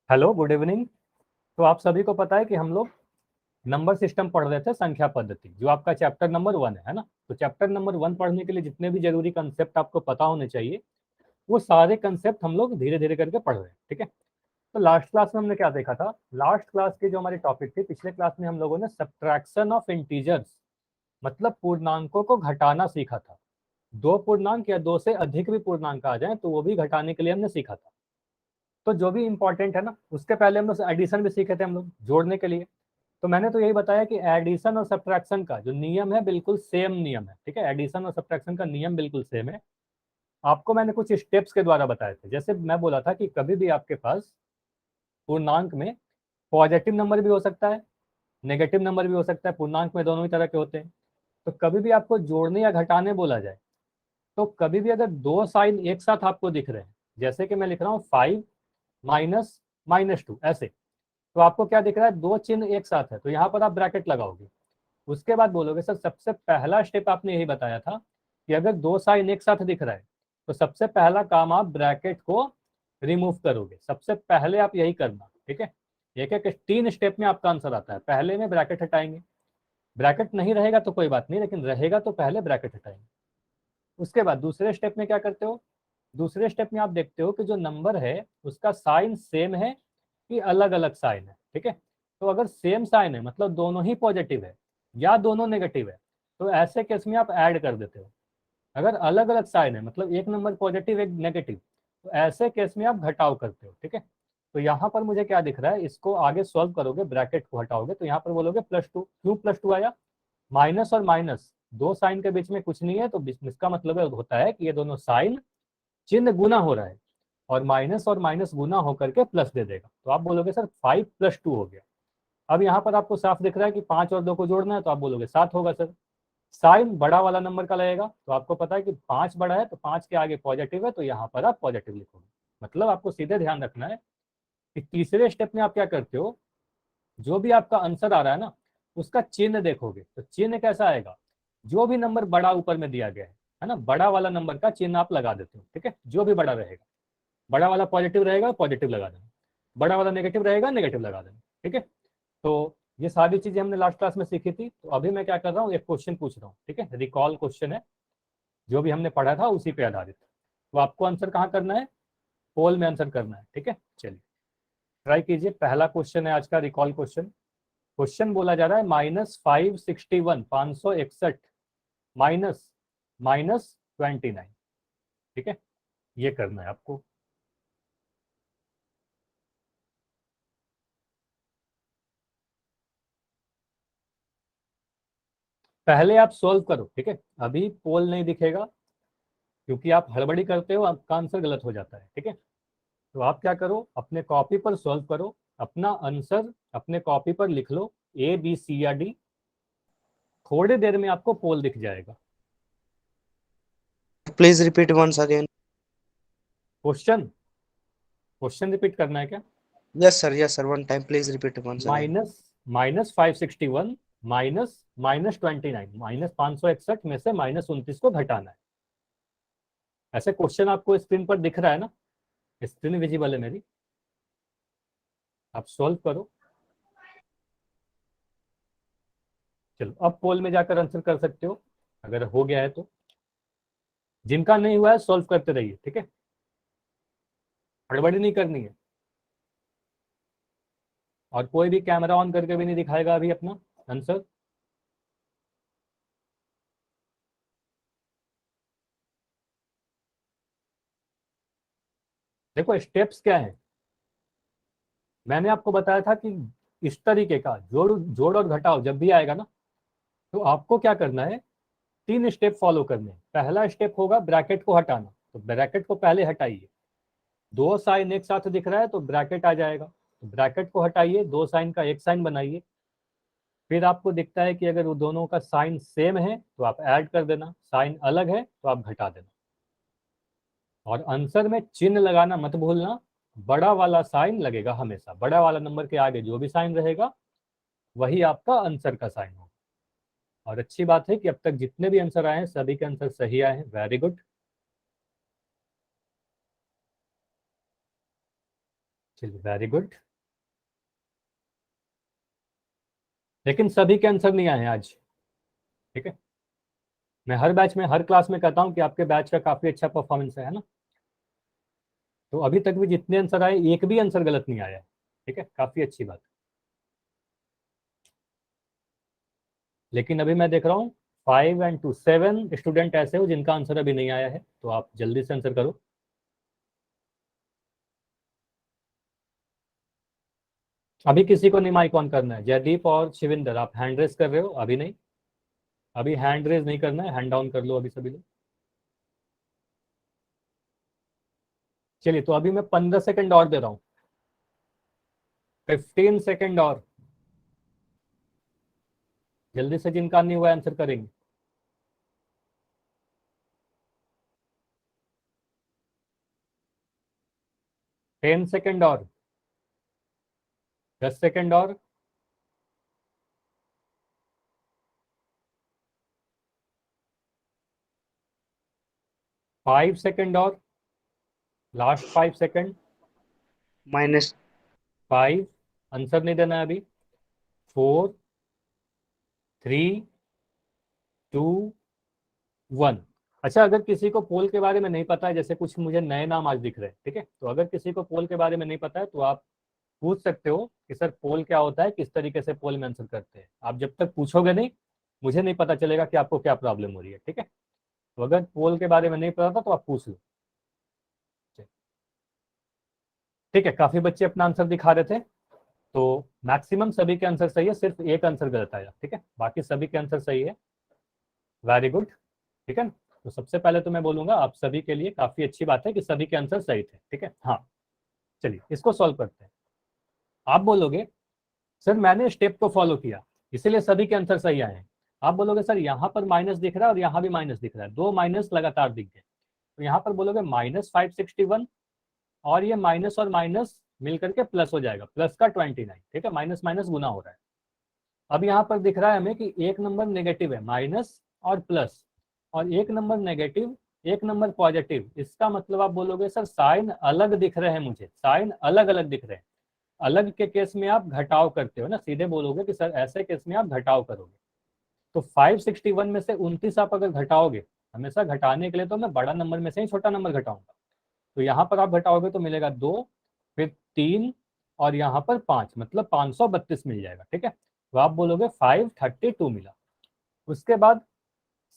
Hello, good evening. तो आप सभी को पता है कि हम लोग नंबर सिस्टम पढ़ रहे थे, संख्या पद्धति, जो आपका चैप्टर नंबर 1 है ना। तो चैप्टर नंबर 1 पढ़ने के लिए जितने भी जरूरी कंसेप्ट आपको पता होने चाहिए, वो सारे कंसेप्ट हम लोग धीरे धीरे करके पढ़ रहे हैं, ठीक है। तो लास्ट क्लास में हमने क्या देखा था? लास्ट क्लास की जो हमारी टॉपिक थी, पिछले क्लास में हम लोगों ने सब्ट्रैक्शन ऑफ इंटीजर्स, मतलब पूर्णांकों को घटाना सीखा था। दो पूर्णांक या दो से अधिक भी पूर्णांक आ जाए तो वो भी घटाने के लिए हमने सीखा था। तो जो भी इंपॉर्टेंट है ना, उसके पहले हम लोग एडिशन भी सीखे थे, हम लोग जोड़ने के लिए। तो मैंने तो यही बताया कि एडिशन और सब्ट्रैक्शन का जो नियम है बिल्कुल सेम नियम है, ठीक है। एडिशन और सब्ट्रैक्शन का नियम बिल्कुल सेम है। आपको मैंने कुछ स्टेप्स के द्वारा बताए थे। जैसे मैं बोला था कि कभी भी आपके पास पूर्णांक में पॉजिटिव नंबर भी हो सकता है, नेगेटिव नंबर भी हो सकता है। पूर्णांक में दोनों ही तरह के होते हैं। तो कभी भी आपको जोड़ने या घटाने बोला जाए, तो कभी भी अगर दो साइन एक साथ आपको दिख रहे हैं, जैसे कि मैं लिख रहा हूँ 5 माइनस -2 ऐसे, तो आपको क्या दिख रहा है? दो चिन्ह एक साथ है, तो यहाँ पर आप ब्रैकेट लगाओगे। उसके बाद बोलोगे सर, सबसे पहला स्टेप आपने यही बताया था कि अगर दो साइन एक साथ दिख रहा है तो सबसे पहला काम आप ब्रैकेट को रिमूव करोगे। सबसे पहले आप यही करना, ठीक है। एक एक 3 स्टेप में आपका आंसर आता है। पहले में ब्रैकेट हटाएंगे, ब्रैकेट नहीं रहेगा तो कोई बात नहीं, लेकिन रहेगा तो पहले ब्रैकेट हटाएंगे। उसके बाद दूसरे स्टेप में क्या करते हो? दूसरे स्टेप में आप देखते हो कि जो नंबर है उसका साइन सेम है कि अलग अलग साइन है, ठीक है। तो अगर सेम साइन है मतलब दोनों ही पॉजिटिव है या दोनों नेगेटिव है, तो ऐसे केस में आप ऐड कर देते हो। अगर अलग अलग साइन है मतलब एक नंबर पॉजिटिव एक नेगेटिव, तो ऐसे केस में आप घटाव करते हो, ठीक है। तो यहाँ पर मुझे क्या दिख रहा है, इसको आगे सॉल्व करोगे, ब्रैकेट को हटाओगे तो यहाँ पर बोलोगे +2। क्यों +2 आया? माइनस और माइनस दो साइन के बीच में कुछ नहीं है, तो इसका मतलब होता है कि ये दोनों साइन चिन्ह गुना हो रहा है, और माइनस और माइनस गुना होकर के प्लस दे देगा। तो आप बोलोगे सर 5 + 2 हो गया। अब यहाँ पर आपको साफ दिख रहा है कि 5 और 2 को जोड़ना है, तो आप बोलोगे 7 होगा सर। साइन बड़ा वाला नंबर का लगेगा, तो आपको पता है कि 5 बड़ा है तो 5 के आगे पॉजिटिव है, तो यहाँ पर आप पॉजिटिव लिखोगे। मतलब आपको सीधे ध्यान रखना है कि तीसरे स्टेप में आप क्या करते हो, जो भी आपका आंसर आ रहा है ना, उसका चिन्ह देखोगे। तो चिन्ह कैसा आएगा? जो भी नंबर बड़ा ऊपर में दिया गया है ना, बड़ा वाला नंबर का चिन्ह आप लगा देते हो, ठीक है। जो भी बड़ा रहेगा, बड़ा वाला पॉजिटिव रहेगा पॉजिटिव लगा देना, बड़ा वाला नेगेटिव रहेगा नेगेटिव लगा देना, ठीक है। तो ये सारी चीजें हमने लास्ट क्लास में सीखी थी। तो अभी मैं क्या कर रहा हूँ, एक क्वेश्चन पूछ रहा हूँ, ठीक है। रिकॉल क्वेश्चन है, जो भी हमने पढ़ा था उसी पे आधारित। तो आपको आंसर कहाँ करना है? पोल में आंसर करना है, ठीक है। चलिए ट्राई कीजिए। पहला क्वेश्चन है आज का रिकॉल क्वेश्चन। क्वेश्चन बोला जा रहा है -561 561 माइनस -29, ठीक है। ये करना है आपको। पहले आप सोल्व करो, ठीक है। अभी पोल नहीं दिखेगा, क्योंकि आप हड़बड़ी करते हो, आपका आंसर गलत हो जाता है, ठीक है। तो आप क्या करो, अपने कॉपी पर सॉल्व करो, अपना आंसर अपने कॉपी पर लिख लो, A B C या D। थोड़ी देर में आपको पोल दिख जाएगा। Please repeat once again. Question question repeat करना है क्या? Yes, sir. One time, please repeat once again. -561 -29, -561 में से -29 को घटाना है। ऐसे क्वेश्चन आपको स्क्रीन पर दिख रहा है ना, स्क्रीन विजिबल है मेरी, आप सॉल्व करो। चलो अब पोल में जाकर आंसर कर सकते हो अगर हो गया है तो। जिनका नहीं हुआ है सॉल्व करते रहिए, ठीक है। हड़बड़ी नहीं करनी है, और कोई भी कैमरा ऑन करके भी नहीं दिखाएगा अभी अपना आंसर। देखो स्टेप्स क्या है, मैंने आपको बताया था कि इस तरीके का जोड़ जोड़ और घटाव जब भी आएगा ना, तो आपको क्या करना है, 3 स्टेप फॉलो करने हैं। पहला स्टेप होगा ब्रैकेट को हटाना, तो ब्रैकेट को पहले हटाइए। दो साइन एक साथ दिख रहा है तो ब्रैकेट आ जाएगा, तो ब्रैकेट को हटाइए, दो साइन का एक साइन बनाइए। फिर आपको दिखता है कि अगर वो दोनों का साइन सेम है तो आप ऐड कर देना, साइन अलग है तो आप घटा देना। और आंसर में चिन्ह लगाना मत भूलना, बड़ा वाला साइन लगेगा हमेशा। बड़ा वाला नंबर के आगे जो भी साइन रहेगा वही आपका आंसर का साइन होगा। और अच्छी बात है कि अब तक जितने भी आंसर आए हैं सभी के आंसर सही आए हैं, वेरी गुड। चलिए वेरी गुड। लेकिन सभी के आंसर नहीं आए हैं आज, ठीक है। मैं हर बैच में हर क्लास में कहता हूँ कि आपके बैच का काफी अच्छा परफॉर्मेंस है ना। तो अभी तक भी जितने आंसर आए एक भी आंसर गलत नहीं आया है, ठीक है, काफी अच्छी बात। लेकिन अभी मैं देख रहा हूँ 5 and 2 7 स्टूडेंट ऐसे हो जिनका आंसर अभी नहीं आया है, तो आप जल्दी से आंसर करो। अभी किसी को नहीं माइक ऑन करना है। जयदीप और शिविंदर आप हैंड रेज कर रहे हो? अभी नहीं, अभी हैंड रेज नहीं करना है, हैंड डाउन कर लो अभी सभी लोग। चलिए तो अभी मैं 15 सेकंड और दे रहा हूँ, 15 सेकंड और। जल्दी से जिनका नहीं हुआ आंसर करेंगे। 10 सेकंड और, 10 सेकंड और। 5 सेकंड और, लास्ट 5 सेकंड। -. 5, आंसर नहीं देना है अभी। 4 3 2 1। अच्छा, अगर किसी को पोल के बारे में नहीं पता है, जैसे कुछ मुझे नए नाम आज दिख रहे हैं, ठीक है, तो अगर किसी को पोल के बारे में नहीं पता है तो आप पूछ सकते हो कि सर पोल क्या होता है, किस तरीके से पोल में आंसर करते हैं। आप जब तक पूछोगे नहीं, मुझे नहीं पता चलेगा कि आपको क्या प्रॉब्लम हो रही है, ठीक है। तो अगर पोल के बारे में नहीं पता था तो आप पूछ लो। ठीक है, काफी बच्चे अपना आंसर दिखा रहे थे, तो मैक्सिमम सभी के आंसर सही है, सिर्फ एक आंसर गलत आया, ठीक है, बाकी सभी के आंसर सही है। वेरी गुड, ठीक है। तो सबसे पहले तो मैं बोलूंगा आप सभी के लिए काफी अच्छी बात है कि सभी के आंसर सही थे, ठीक है। हाँ, चलिए इसको सॉल्व करते हैं। आप बोलोगे सर मैंने स्टेप को फॉलो किया इसीलिए सभी के आंसर सही आए हैं। आप बोलोगे सर यहाँ पर माइनस दिख रहा है और यहाँ भी माइनस दिख रहा है, दो माइनस लगातार दिख गए, तो यहाँ पर बोलोगे -561 और ये माइनस और माइनस मिलकर के प्लस हो जाएगा, प्लस का 29, ठीक है, माइनस माइनस गुना हो रहा है। अब यहाँ पर दिख रहा है हमें कि एक नंबर नेगेटिव है, माइनस और प्लस, और एक नंबर नेगेटिव, एक नंबर पॉजिटिव। इसका मतलब आप बोलोगे सर साइन अलग दिख रहे हैं, मुझे साइन अलग अलग दिख रहे हैं। अलग के केस में आप घटाव करते हो ना, सीधे बोलोगे कि सर ऐसे केस में आप घटाव करोगे। तो 561 में से 29 आप अगर घटाओगे, हमेशा घटाने के लिए तो मैं बड़ा नंबर में से ही छोटा नंबर घटाऊंगा, तो यहाँ पर आप घटाओगे तो मिलेगा 2, फिर 3 और यहाँ पर 5, मतलब 532 मिल जाएगा, ठीक है। तो आप बोलोगे 532 मिला। उसके बाद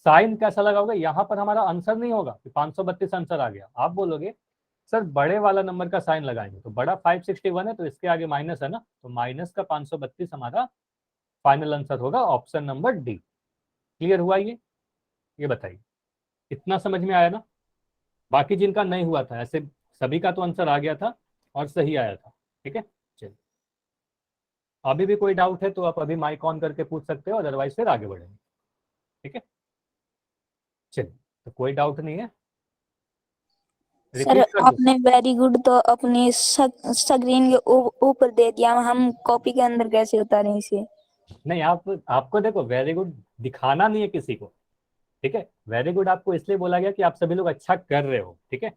साइन कैसा लगाओगे, यहाँ पर हमारा आंसर नहीं होगा कि 532 आंसर आ गया, आप बोलोगे सर बड़े वाला नंबर का साइन लगाएंगे, तो बड़ा 561 है तो इसके आगे माइनस है ना, तो माइनस का 532 हमारा फाइनल आंसर होगा, ऑप्शन नंबर डी। क्लियर हुआ ये बताइए, इतना समझ में आया ना। बाकी जिनका नहीं हुआ था, ऐसे सभी का तो आंसर आ गया था और सही आया था, ठीक है। चलिए अभी भी कोई डाउट है तो आप अभी माइक ऑन करके पूछ सकते हो, अदरवाइज फिर आगे बढ़ेंगे, ठीक है। चलिए तो कोई डाउट नहीं है, सर रिपीट कर दूं? आपने वेरी गुड तो अपनी स्क्रीन के ऊपर दे दिया, हम कॉपी के अंदर कैसे उतारें इसे? नहीं, आपको देखो वेरी गुड दिखाना नहीं है किसी को, ठीक है। वेरी गुड आपको इसलिए बोला गया कि आप सभी लोग अच्छा कर रहे हो, ठीक है,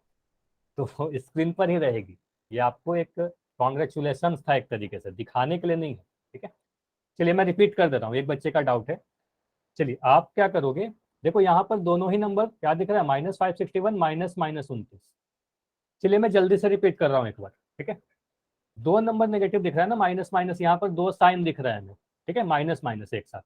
तो स्क्रीन पर ही रहेगी। ये आपको एक कॉन्ग्रेचुलेशन था एक तरीके से, दिखाने के लिए नहीं है, ठीक है। चलिए मैं रिपीट कर देता हूँ, एक बच्चे का डाउट है। चलिए आप क्या करोगे, देखो यहाँ पर दोनों ही नंबर क्या दिख रहा है, -561 माइनस -29। चलिए मैं जल्दी से रिपीट कर रहा हूँ एक बार, ठीक है। दो नंबर नेगेटिव दिख रहा है ना, माइनस माइनस, यहाँ पर दो साइन दिख रहा है हमें, ठीक है, माइनस माइनस एक साथ,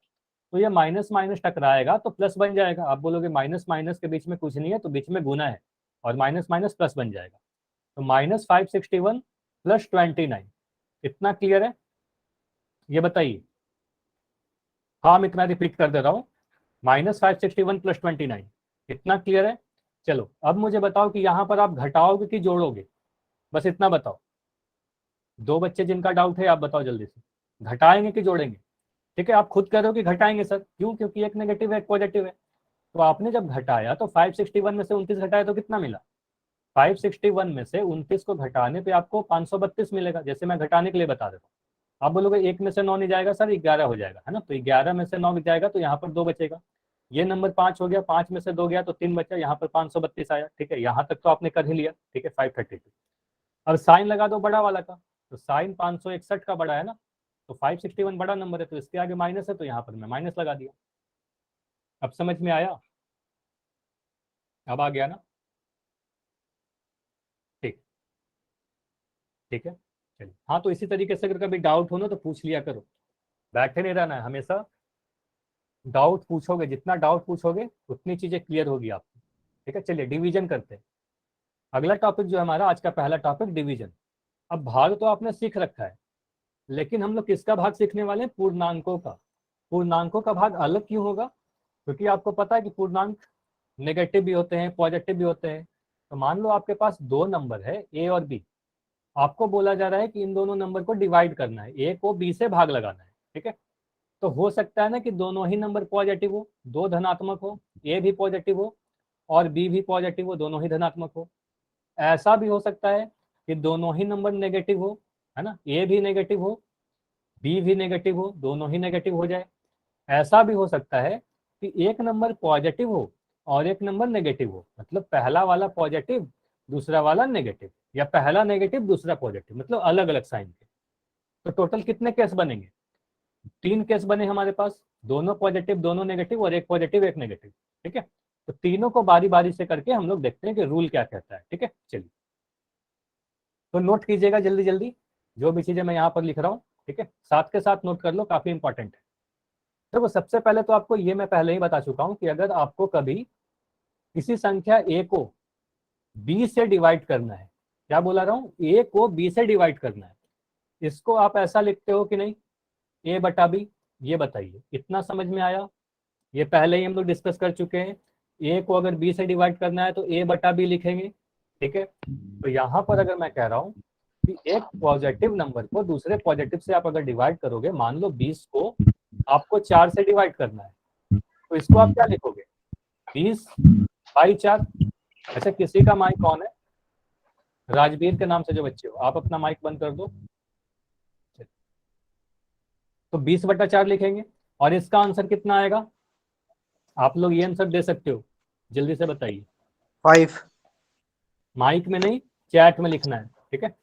तो ये माइनस माइनस टकराएगा तो प्लस बन जाएगा। आप बोलोगे माइनस माइनस के बीच में कुछ नहीं है, तो बीच में गुना है और माइनस माइनस प्लस बन जाएगा, तो -561 + 29। इतना क्लियर है, ये बताइए। हाँ मैं इतना रिपीट कर दे रहा हूँ, -561 + 29, इतना क्लियर है। चलो अब मुझे बताओ कि यहाँ पर आप घटाओगे कि जोड़ोगे, बस इतना बताओ। दो बच्चे जिनका डाउट है आप बताओ जल्दी से, घटाएंगे कि जोड़ेंगे? ठीक है, आप खुद कह रहे हो कि घटाएंगे सर, क्यों? क्योंकि एक नेगेटिव है एक पॉजिटिव है। तो आपने जब घटाया तो 561 में से 29 घटाया तो कितना मिला? 561 में से 29 को घटाने पे आपको 532 मिलेगा, जैसे मैं घटाने के लिए बता देता हूँ। आप बोलोगे एक में से 9 नहीं जाएगा सर, 11 हो जाएगा, है ना, तो 11 में से 9 जाएगा तो यहाँ पर 2 बचेगा। ये नंबर 5 हो गया, 5 में से 2 गया तो 3 बचा, यहाँ पर 532 आया, ठीक है, यहाँ तक तो आपने कर ही लिया, ठीक है, 532। अब साइन लगा दो बड़ा वाला का, तो साइन 561 का बड़ा है ना, तो 561 बड़ा नंबर है, तो इसके आगे माइनस है, तो यहाँ पर मैं माइनस लगा दिया। अब समझ में आया? अब आ गया ना? ठीक, ठीक है, चलिए। हाँ, तो इसी तरीके से अगर कभी डाउट हो ना तो पूछ लिया करो, बैठे नहीं रहना है, हमेशा डाउट पूछोगे, जितना डाउट पूछोगे उतनी चीजें क्लियर होगी आपको। ठीक है, चलिए डिवीजन करते हैं। अगला टॉपिक जो है हमारा आज का पहला टॉपिक डिवीजन। अब भाग तो आपने सीख रखा है, लेकिन हम लोग किसका भाग सीखने वाले हैं? पूर्णांकों का। पूर्णांकों का भाग अलग क्यों होगा? क्योंकि आपको पता है कि पूर्णांक नेगेटिव भी होते हैं, पॉजिटिव भी होते हैं। तो मान लो आपके पास दो नंबर है ए और बी, आपको बोला जा रहा है कि इन दोनों नंबर को डिवाइड करना है, ए को बी से भाग लगाना है। ठीक है, तो हो सकता है ना कि दोनों ही नंबर पॉजिटिव हो, दो धनात्मक हो, ए भी पॉजिटिव हो और बी भी पॉजिटिव हो, दोनों ही धनात्मक हो। ऐसा भी हो सकता है कि दोनों ही नंबर नेगेटिव हो, है ना, ए भी नेगेटिव हो, बी भी नेगेटिव हो, दोनों ही नेगेटिव हो जाए। ऐसा भी हो सकता है कि एक नंबर पॉजिटिव हो और एक नंबर नेगेटिव हो, मतलब पहला वाला पॉजिटिव दूसरा वाला नेगेटिव, या पहला नेगेटिव दूसरा पॉजिटिव, मतलब अलग अलग साइन के। तो टोटल कितने केस बनेंगे? 3 केस बने हमारे पास, दोनों पॉजिटिव दोनों नेगेटिव और एक पॉजिटिव एक नेगेटिव। ठीक है, तो तीनों को बारी बारी से करके हम लोग देखते हैं कि रूल क्या कहता है। ठीक है, चलिए तो नोट कीजिएगा जल्दी जल्दी जो भी चीजें मैं यहाँ पर लिख रहा हूँ। ठीक है, साथ के साथ नोट कर लो, काफी इंपॉर्टेंट है। देखो सबसे पहले तो आपको ये मैं पहले ही बता चुका हूँ कि अगर आपको कभी किसी संख्या ए को बी से डिवाइड करना है, क्या बोला रहा हूँ, ए को बी से डिवाइड करना है, इसको आप ऐसा लिखते हो कि नहीं, ए बटा बी। ये बताइए, इतना समझ में आया? ये पहले ही हम लोग डिस्कस कर चुके हैं। ए को अगर बी से डिवाइड करना है तो ए बटा बी लिखेंगे। ठीक है, तो यहाँ पर अगर मैं कह रहा हूँ कि एक पॉजिटिव नंबर को दूसरे पॉजिटिव से आप अगर डिवाइड करोगे, मान लो 20 को आपको 4 से डिवाइड करना है, तो इसको आप क्या लिखोगे, 20/4। अच्छा, किसी का माइक ऑन है? राजवीर के नाम से जो बच्चे हो, आप अपना माइक बंद कर दो। तो 20/4 लिखेंगे और इसका आंसर कितना आएगा? आप लोग ये आंसर दे सकते हो, जल्दी से बताइए। 5। माइक में नहीं, चैट में लिखना है। ठीक है,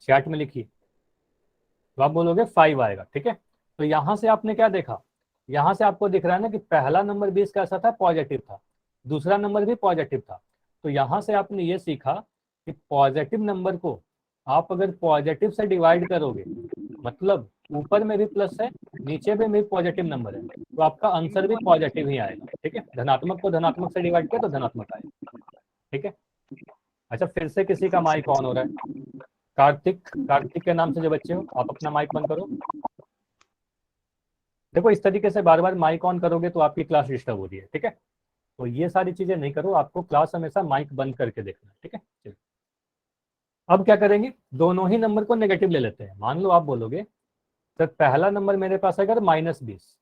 चैट में लिखिए, तो आप बोलोगे 5 आएगा। ठीक है, तो यहां से आपने क्या देखा, यहां से आपको दिख रहा है ना कि पहला नंबर 20 कैसा था, पॉजिटिव था, दूसरा नंबर भी पॉजिटिव था। तो यहां से आपने ये सीखा कि पॉजिटिव नंबर को आप अगर पॉजिटिव से डिवाइड करोगे, मतलब ऊपर में भी प्लस है नीचे में भी पॉजिटिव नंबर है, तो आपका आंसर भी पॉजिटिव ही आएगा। ठीक है, धनात्मक को धनात्मक से डिवाइड किया तो धनात्मक आएगा। ठीक है, अच्छा फिर से किसी का माइक ऑन हो रहा है, कार्तिक, कार्तिक के नाम से जो बच्चे हो आप अपना माइक बंद करो। देखो इस तरीके से बार बार माइक ऑन करोगे तो आपकी क्लास डिस्टर्ब हो रही है। ठीक है, तो ये सारी चीजें नहीं करो, आपको क्लास हमेशा माइक बंद करके देखना है। ठीक है, चलिए अब क्या करेंगे, दोनों ही नंबर को नेगेटिव ले लेते हैं। मान लो आप बोलोगे सर पहला नंबर मेरे पास है अगर -20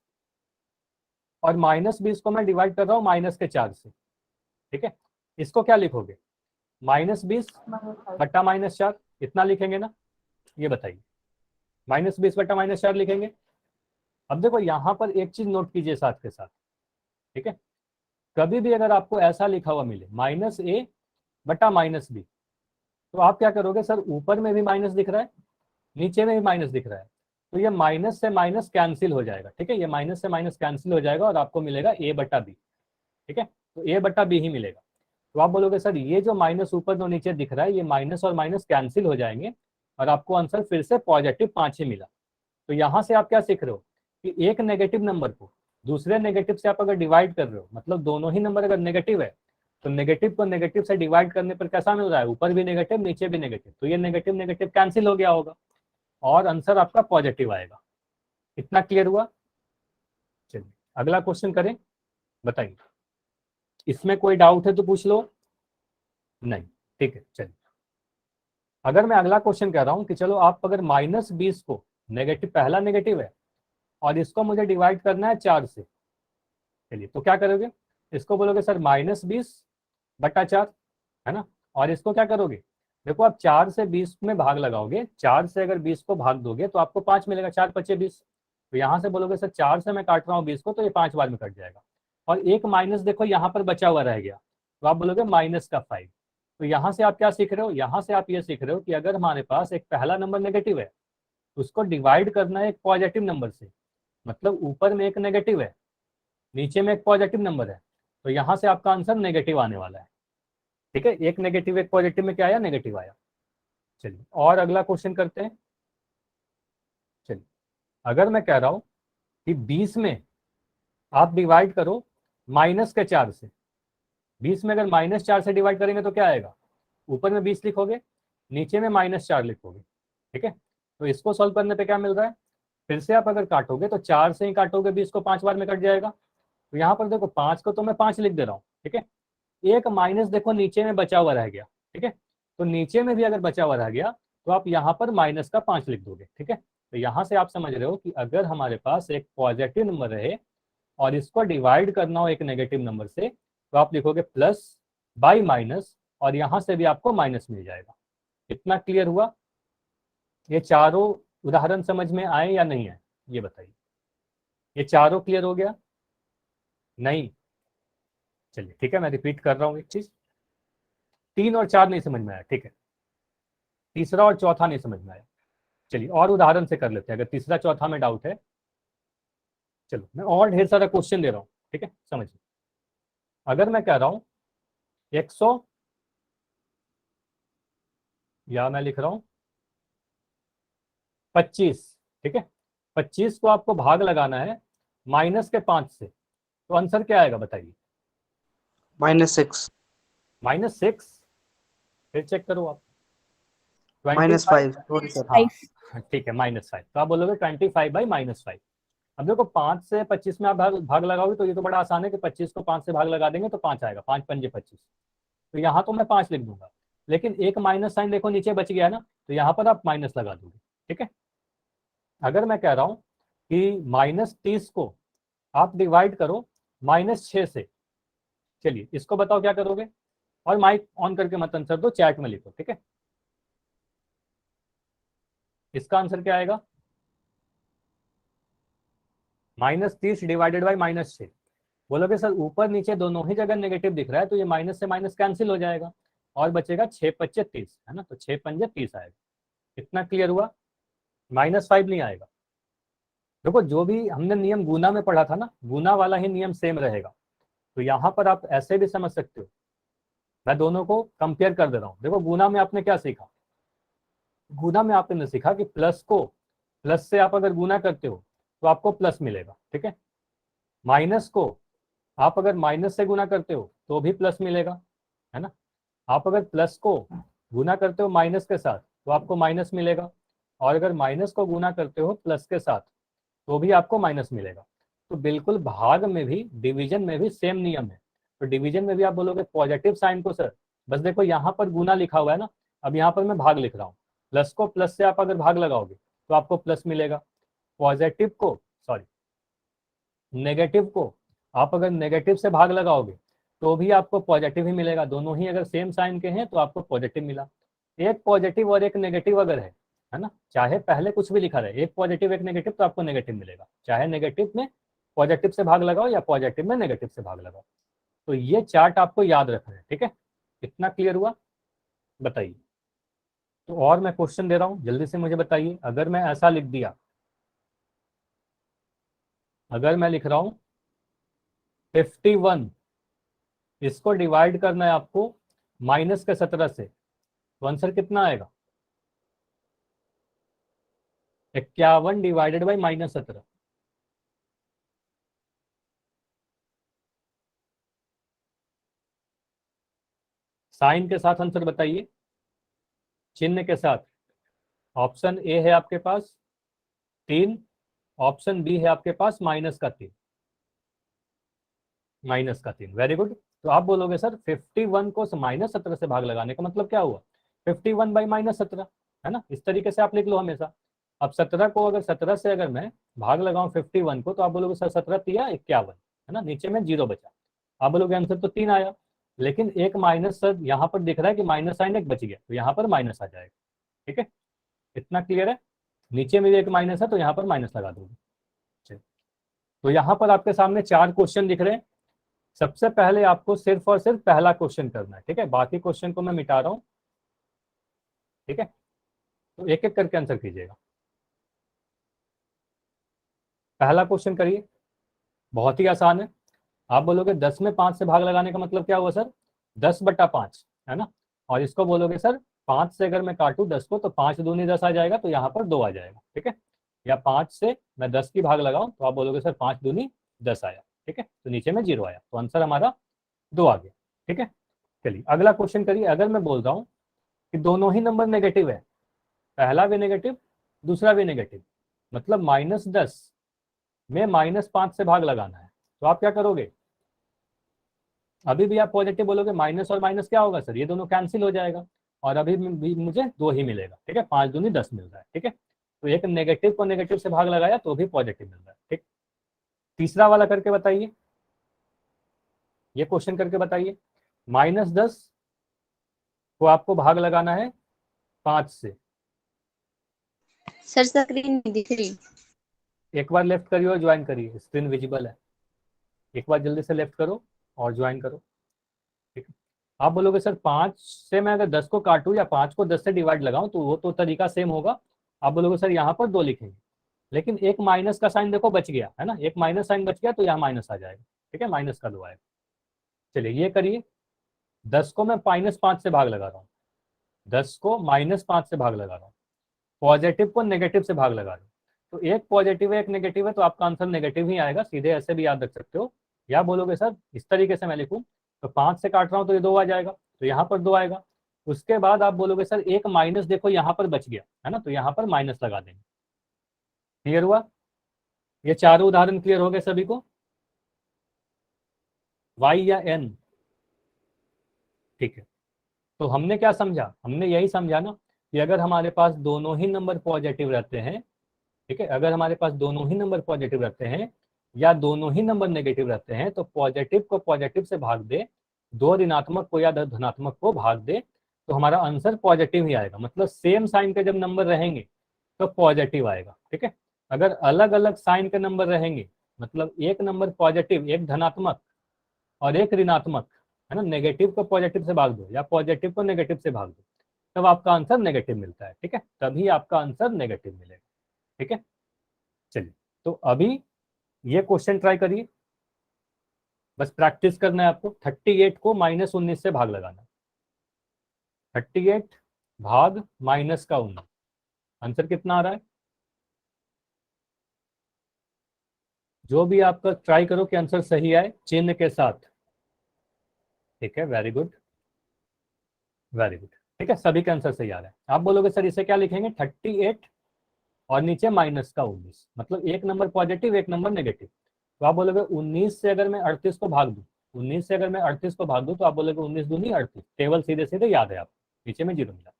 और -20 को मैं डिवाइड कर रहा हूँ -4 से। ठीक है, इसको क्या लिखोगे, -20 बट्टा -4, इतना लिखेंगे ना? ये बताइए, -20 बट्टा -4 लिखेंगे। अब देखो यहाँ पर एक चीज नोट कीजिए साथ के साथ। ठीक है, कभी भी अगर आपको ऐसा लिखा हुआ मिले -a बट्टा -b, तो आप क्या करोगे, सर ऊपर में भी माइनस दिख रहा है नीचे में भी माइनस दिख रहा है, तो ये माइनस से माइनस कैंसिल हो जाएगा। ठीक है, ये माइनस से माइनस कैंसिल हो जाएगा और आपको मिलेगा a बट्टा b। ठीक है, तो a बट्टा b ही मिलेगा। तो आप बोलोगे सर ये जो माइनस ऊपर और नीचे दिख रहा है, ये माइनस और माइनस कैंसिल हो जाएंगे और आपको आंसर फिर से +5 ही मिला। तो यहाँ से आप क्या सीख रहे हो कि एक नेगेटिव नंबर को दूसरे नेगेटिव से आप अगर डिवाइड कर रहे हो, मतलब दोनों ही नंबर अगर नेगेटिव है तो नेगेटिव को नेगेटिव से डिवाइड करने पर कैसा मिल रहा है, ऊपर भी नेगेटिव नीचे भी नेगेटिव, तो ये नेगेटिव नेगेटिव कैंसिल हो गया होगा और आंसर आपका पॉजिटिव आएगा। इतना क्लियर हुआ? चलिए अगला क्वेश्चन करें, बताइए, इसमें कोई डाउट है तो पूछ लो, नहीं? ठीक है, चलिए अगर मैं अगला क्वेश्चन कह रहा हूं कि चलो आप अगर -20 को नेगेटिव, पहला नेगेटिव है और इसको मुझे डिवाइड करना है 4 से, चलिए तो क्या करोगे, इसको बोलोगे सर -20/4, है ना, और इसको क्या करोगे, देखो आप 4 से 20 में भाग लगाओगे, 4 से अगर 20 को भाग दोगे तो आपको 5 मिलेगा, 4 × 5 = 20। तो यहाँ से बोलोगे सर 4 से मैं काट रहा हूँ 20 को, तो ये 5 बार में कट जाएगा और एक माइनस देखो यहाँ पर बचा हुआ रह गया, तो आप बोलोगे -5। तो यहाँ से आप क्या सीख रहे हो, यहाँ से आप ये सीख रहे हो कि अगर हमारे पास एक पहला नंबर नेगेटिव है, उसको डिवाइड करना है एक पॉजिटिव नंबर से, मतलब ऊपर में एक नेगेटिव है, नीचे में एक पॉजिटिव नंबर है, तो यहाँ से आपका आंसर नेगेटिव आने वाला है। ठीक है, एक नेगेटिव एक पॉजिटिव में क्या आया, नेगेटिव आया। चलिए और अगला क्वेश्चन करते हैं। चलिए अगर मैं कह रहा हूं कि 20 में आप डिवाइड करो -4 से, 20 में अगर -4 से डिवाइड करेंगे तो क्या आएगा, ऊपर में 20 लिखोगे, नीचे में -4 लिखोगे। ठीक है, तो इसको सॉल्व करने पे क्या मिल रहा है, फिर से आप अगर काटोगे तो 4 से ही काटोगे, 20 को 5 बार में कट जाएगा। तो यहाँ पर देखो 5 को तो मैं 5 लिख दे रहा हूँ। ठीक है, एक माइनस देखो नीचे में बचा हुआ रह गया। ठीक है, तो नीचे में भी अगर बचा हुआ रह गया तो आप यहाँ पर माइनस का 5 लिख दोगे। ठीक है, तो यहाँ से आप समझ रहे हो कि अगर हमारे पास एक पॉजिटिव नंबर रहे और इसको डिवाइड करना हो एक नेगेटिव नंबर से, तो आप लिखोगे प्लस बाई माइनस, और यहाँ से भी आपको माइनस मिल जाएगा। कितना क्लियर हुआ, ये चारों उदाहरण समझ में आए या नहीं आए, ये बताइए। ये चारों क्लियर हो गया, नहीं? चलिए ठीक है, मैं रिपीट कर रहा हूँ एक चीज, 3 और 4 नहीं समझ में आया, ठीक है, तीसरा और चौथा नहीं समझ में आया। चलिए और उदाहरण से कर लेते हैं, अगर तीसरा चौथा में डाउट है। चलो मैं और ढेर सारा क्वेश्चन दे रहा हूँ, ठीक है, समझिए। अगर मैं कह रहा हूँ 100, या मैं लिख रहा हूँ 25, ठीक है, 25 को आपको भाग लगाना है -5 से, तो आंसर क्या आएगा बताइए? -6, -6। फिर चेक करो आप, -5, सॉरी सर। हाँ ठीक है, -5, तो आप बोलोगे 25/-5। अब देखो 5 से 25 में आप भाग लगाओगे तो ये तो बड़ा आसान है कि 25 को 5 से भाग लगा देंगे तो 5 आएगा, 5 पंजे 25। तो यहाँ तो मैं 5 लिख दूंगा, लेकिन एक माइनस साइन देखो नीचे बच गया है ना, तो यहाँ पर आप माइनस लगा दोगे। ठीक है, अगर मैं कह रहा हूँ कि -30 को आप डिवाइड करो -6 से, चलिए इसको बताओ क्या करोगे, और माइक ऑन करके मत आंसर दो, चैट में लिखो। ठीक है, इसका आंसर क्या आएगा, -30 डिवाइडेड बाई -6। बोलोगे सर ऊपर नीचे दोनों ही जगह नेगेटिव दिख रहा है, तो ये माइनस से माइनस कैंसिल हो जाएगा और बचेगा 6 पच्चे 30, है ना, तो 6 पंजे 30 आएगा। कितना क्लियर हुआ, -5 नहीं आएगा। देखो जो भी हमने नियम गुना में पढ़ा था ना, गुना वाला ही नियम सेम रहेगा। तो यहाँ पर आप ऐसे भी समझ सकते हो, मैं दोनों को कंपेयर कर दे रहा हूँ। देखो गुना में आपने क्या सीखा, गुना में आपने सीखा कि प्लस को प्लस से आप अगर गुना करते हो तो आपको प्लस मिलेगा। ठीक है, माइनस को आप अगर माइनस से गुना करते हो तो भी प्लस मिलेगा, है ना। आप अगर प्लस को गुना करते हो माइनस के साथ तो आपको माइनस मिलेगा, और अगर माइनस को गुना करते हो प्लस के साथ तो भी आपको माइनस मिलेगा। तो बिल्कुल भाग में भी डिवीजन में भी सेम नियम है। तो डिवीजन में भी आप बोलोगे पॉजिटिव साइन को सर, बस देखो यहाँ पर गुना लिखा हुआ है ना, अब यहाँ पर मैं भाग लिख रहा हूँ, प्लस को प्लस से आप अगर भाग लगाओगे तो आपको प्लस मिलेगा, पॉजिटिव को सॉरी नेगेटिव को आप अगर नेगेटिव से भाग लगाओगे तो भी आपको पॉजिटिव ही मिलेगा। दोनों ही अगर सेम साइन के हैं तो आपको पॉजिटिव मिला। एक पॉजिटिव और एक नेगेटिव अगर है ना, चाहे पहले कुछ भी लिखा रहे, एक पॉजिटिव एक नेगेटिव, तो आपको नेगेटिव मिलेगा, चाहे नेगेटिव में पॉजिटिव से भाग लगाओ या पॉजिटिव में नेगेटिव से भाग लगाओ। तो ये चार्ट आपको याद रखना है। ठीक है, कितना क्लियर हुआ बताइए। तो और मैं क्वेश्चन दे रहा हूँ, जल्दी से मुझे बताइए। अगर मैं ऐसा लिख दिया, अगर मैं लिख रहा हूँ 51, इसको डिवाइड करना है आपको -17 से, तो आंसर कितना आएगा, 51 डिवाइडेड बाई -17। साइन के साथ आंसर बताइए, चिन्ह के साथ। ऑप्शन ए है आपके पास 3, ऑप्शन बी है आपके पास -3, -3। Very good. तो आप बोलोगे सर 51 को -17 से भाग लगाने का मतलब क्या हुआ, 51 बाई -17, है ना, इस तरीके से आप लिख लो हमेशा। अब 17 को अगर 17 से अगर मैं भाग लगाऊं 51 को, तो आप बोलोगे सर 17 तिया 51, है ना, नीचे में 0 बचा। आप बोलोगे आंसर तो 3 आया, लेकिन एक माइनस सर यहाँ पर दिख रहा है कि माइनस साइन एक बच गया, तो यहाँ पर माइनस आ जाएगा। ठीक है, इतना क्लियर है, नीचे में भी एक माइनस है तो यहाँ पर माइनस लगा दोगे। तो यहाँ पर आपके सामने 4 क्वेश्चन दिख रहे हैं, सबसे पहले आपको सिर्फ और सिर्फ पहला क्वेश्चन करना है, ठीक है, बाकी क्वेश्चन को मैं मिटा रहा हूँ, ठीक है। तो एक एक करके आंसर कीजिएगा। पहला क्वेश्चन करिए, बहुत ही आसान है। आप बोलोगे 10 में 5 से भाग लगाने का मतलब क्या हुआ सर, 10/5, है ना। और इसको बोलोगे सर 5 से अगर मैं काटूं 10 को तो 5 दूनी 10 आ जाएगा, तो यहाँ पर 2 आ जाएगा, ठीक है। या 5 से मैं 10 की भाग लगाऊं तो आप बोलोगे सर 5 दूनी 10 आया, ठीक है, तो नीचे में 0 आया, तो आंसर हमारा 2 आ गया, ठीक है। चलिए अगला क्वेश्चन करिए। अगर मैं बोल रहा हूँ कि दोनों ही नंबर नेगेटिव है, पहला भी नेगेटिव दूसरा भी नेगेटिव, मतलब -10 में -5 से भाग लगाना है, तो आप क्या करोगे, अभी भी आप पॉजिटिव बोलोगे, माइनस और माइनस क्या होगा सर, ये दोनों कैंसिल हो जाएगा, और अभी भी मुझे 2 ही मिलेगा, ठीक है, 5 दूनी 10 मिल रहा है, ठीक है। तो एक नेगेटिव को नेगेटिव से भाग लगाया तो भी पॉजिटिव मिल रहा है, ठीक। तीसरा वाला करके बताइए, ये क्वेश्चन करके बताइए। -10 को आपको भाग लगाना है 5 से। सर स्क्रीन नहीं दिख रही। एक बार लेफ्ट करिए और ज्वाइन करिए, स्क्रीन विजिबल है, एक बार जल्दी से लेफ्ट करो और ज्वाइन करो, ठीक है। आप बोलोगे सर 5 से मैं अगर 10 को काटूं या 5 को 10 से डिवाइड लगाऊं तो वो तो तरीका सेम होगा। आप बोलोगे सर यहाँ पर 2 लिखेंगे, लेकिन एक माइनस का साइन देखो बच गया, है ना, एक माइनस साइन बच गया तो यहाँ माइनस आ जाएगा, ठीक है, माइनस का 2 आएगा। चलिए ये करिए, 10 को मैं -5 से भाग लगा रहा हूँ, 10 को -5 से भाग लगा रहा हूँ, पॉजिटिव को नेगेटिव से भाग लगा रहा हूँ, तो एक पॉजिटिव है एक नेगेटिव है, तो आपका आंसर नेगेटिव ही आएगा, सीधे ऐसे भी याद रख सकते हो। या बोलोगे सर इस तरीके से मैं लिखूं, तो 5 से काट रहा हूँ तो ये 2 आ जाएगा, तो यहाँ पर 2 आएगा। उसके बाद आप बोलोगे सर एक माइनस देखो यहाँ पर बच गया, है ना, तो यहाँ पर माइनस लगा देंगे। क्लियर हुआ, ये चारों उदाहरण क्लियर हो गए सभी को, y या n, ठीक है। तो हमने क्या समझा, हमने यही समझा ना कि अगर हमारे पास दोनों ही नंबर पॉजिटिव रहते हैं, ठीक है, अगर हमारे पास दोनों ही नंबर पॉजिटिव रहते हैं या दोनों ही नंबर नेगेटिव रहते हैं, तो पॉजिटिव को पॉजिटिव से भाग दे, 2 ऋणात्मक को या धनात्मक को भाग दे, तो हमारा आंसर पॉजिटिव ही आएगा। मतलब सेम साइन के जब नंबर रहेंगे तो पॉजिटिव आएगा, ठीक है। अगर अलग अलग साइन के नंबर रहेंगे, मतलब एक नंबर पॉजिटिव एक धनात्मक और एक ऋणात्मक, है ना, नेगेटिव को पॉजिटिव से भाग दो या पॉजिटिव को नेगेटिव से भाग दो, तब आपका आंसर नेगेटिव मिलता है, ठीक है, तभी आपका आंसर नेगेटिव मिलेगा, ठीक है। चलिए तो अभी ये क्वेश्चन ट्राई करिए, बस प्रैक्टिस करना है आपको। 38 को -19 से भाग लगाना, 38 भाग -19, आंसर कितना आ रहा है, जो भी आपका ट्राई करो कि आंसर सही आए चिन्ह के साथ, ठीक है, वेरी गुड वेरी गुड, ठीक है, सभी का आंसर सही आ रहा है। आप बोलोगे सर इसे क्या लिखेंगे, 38 और नीचे -19, मतलब एक नंबर पॉजिटिव एक नंबर नेगेटिव, तो आप बोलोगे 19 से अगर मैं 38 को भाग दूं, 19 से अगर मैं 38 को भाग दूं तो आप बोलोगे 19 दूनी 38, टेबल सीधे सीधे याद है आप, नीचे में 0 मिला,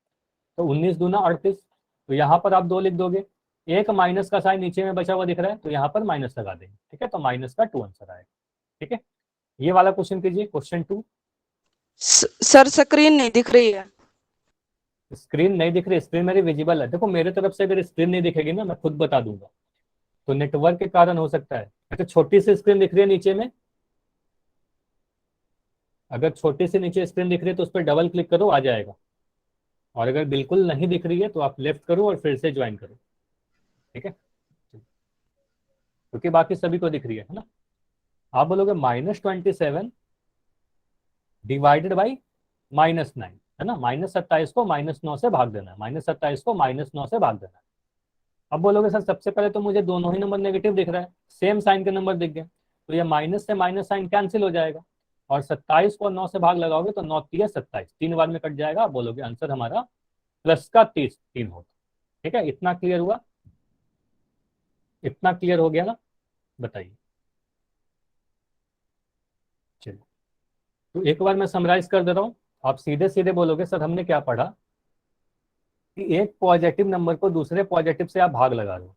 तो 19 दूना 38, तो यहाँ पर आप 2 लिख दोगे, एक माइनस का साइन नीचे में बचा हुआ दिख रहा है तो यहाँ पर माइनस लगा देंगे, ठीक है, तो माइनस का 2 आंसर आएगा, ठीक है। ये वाला क्वेश्चन कीजिए, क्वेश्चन 2। सर स्क्रीन नहीं दिख रही है। स्क्रीन नहीं दिख रही, स्क्रीन मेरी विजिबल है, देखो मेरे तरफ से अगर स्क्रीन नहीं दिखेगी ना मैं खुद बता दूंगा, तो नेटवर्क के कारण हो सकता है। अच्छा छोटी सी स्क्रीन दिख रही है नीचे में, अगर छोटी सी नीचे स्क्रीन दिख रही है तो उस पर डबल क्लिक करो आ जाएगा, और अगर बिल्कुल नहीं दिख रही है तो आप लेफ्ट करो और फिर से ज्वाइन करो, ठीक है, क्योंकि बाकी सभी को दिख रही है ना। आप बोलोगे -27 डिवाइडेड बाई -9, है ना, -27 को -9 से भाग देना है, -27 को -9 से भाग देना है। अब बोलोगे सर सबसे पहले तो मुझे दोनों ही नंबर नेगेटिव दिख रहा है, सेम साइन के नंबर दिख गए, तो ये माइनस से माइनस साइन कैंसिल हो जाएगा, और 27 को 9 से भाग लगाओगे तो 9 3 27, 3 बार में कट जाएगा। आप बोलोगे आंसर हमारा प्लस का 3 होगा, ठीक है। इतना क्लियर हुआ, इतना क्लियर हो गया ना, बताइए। चलिए तो एक बार मैं समराइज कर दे रहा हूँ, आप सीधे सीधे बोलोगे सर हमने क्या पढ़ा, कि एक पॉजिटिव नंबर को दूसरे पॉजिटिव से आप भाग लगा रहे हो,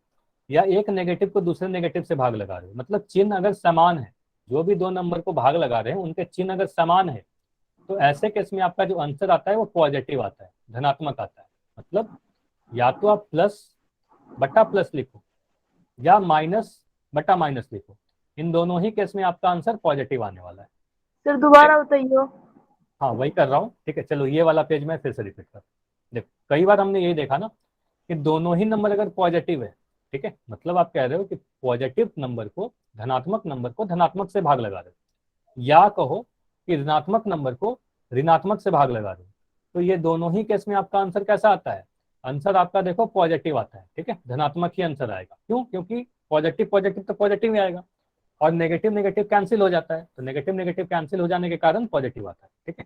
या एक नेगेटिव को दूसरे नेगेटिव से भाग लगा रहे हो, मतलब चिन्ह अगर समान है, जो भी दो नंबर को भाग लगा रहे हैं उनके चिन्ह अगर समान है, तो ऐसे केस में आपका जो आंसर आता है वो पॉजिटिव आता है, धनात्मक आता है। मतलब या तो आप प्लस बटा प्लस लिखो या माइनस बटा माइनस लिखो, इन दोनों ही केस में आपका आंसर पॉजिटिव आने वाला है, सर दोबारा बताइए। हाँ वही कर रहा हूँ, ठीक है। चलो ये वाला पेज मैं फिर से रिपीट कर, देखो कई बार हमने ये देखा ना कि दोनों ही नंबर अगर पॉजिटिव है, ठीक है, मतलब आप कह रहे हो कि पॉजिटिव नंबर को, धनात्मक नंबर को धनात्मक से भाग लगा रहे हो, या कहो कि ऋणात्मक नंबर को ऋणात्मक से भाग लगा रहे हो, तो ये दोनों ही केस में आपका आंसर कैसा आता है? आंसर आपका देखो पॉजिटिव आता है, ठीक है, धनात्मक ही आंसर आएगा। क्यों? क्योंकि पॉजिटिव पॉजिटिव तो पॉजिटिव ही आएगा, और नेगेटिव नेगेटिव कैंसिल हो जाता है, तो नेगेटिव नेगेटिव कैंसिल हो जाने के कारण पॉजिटिव आता है, ठीक है।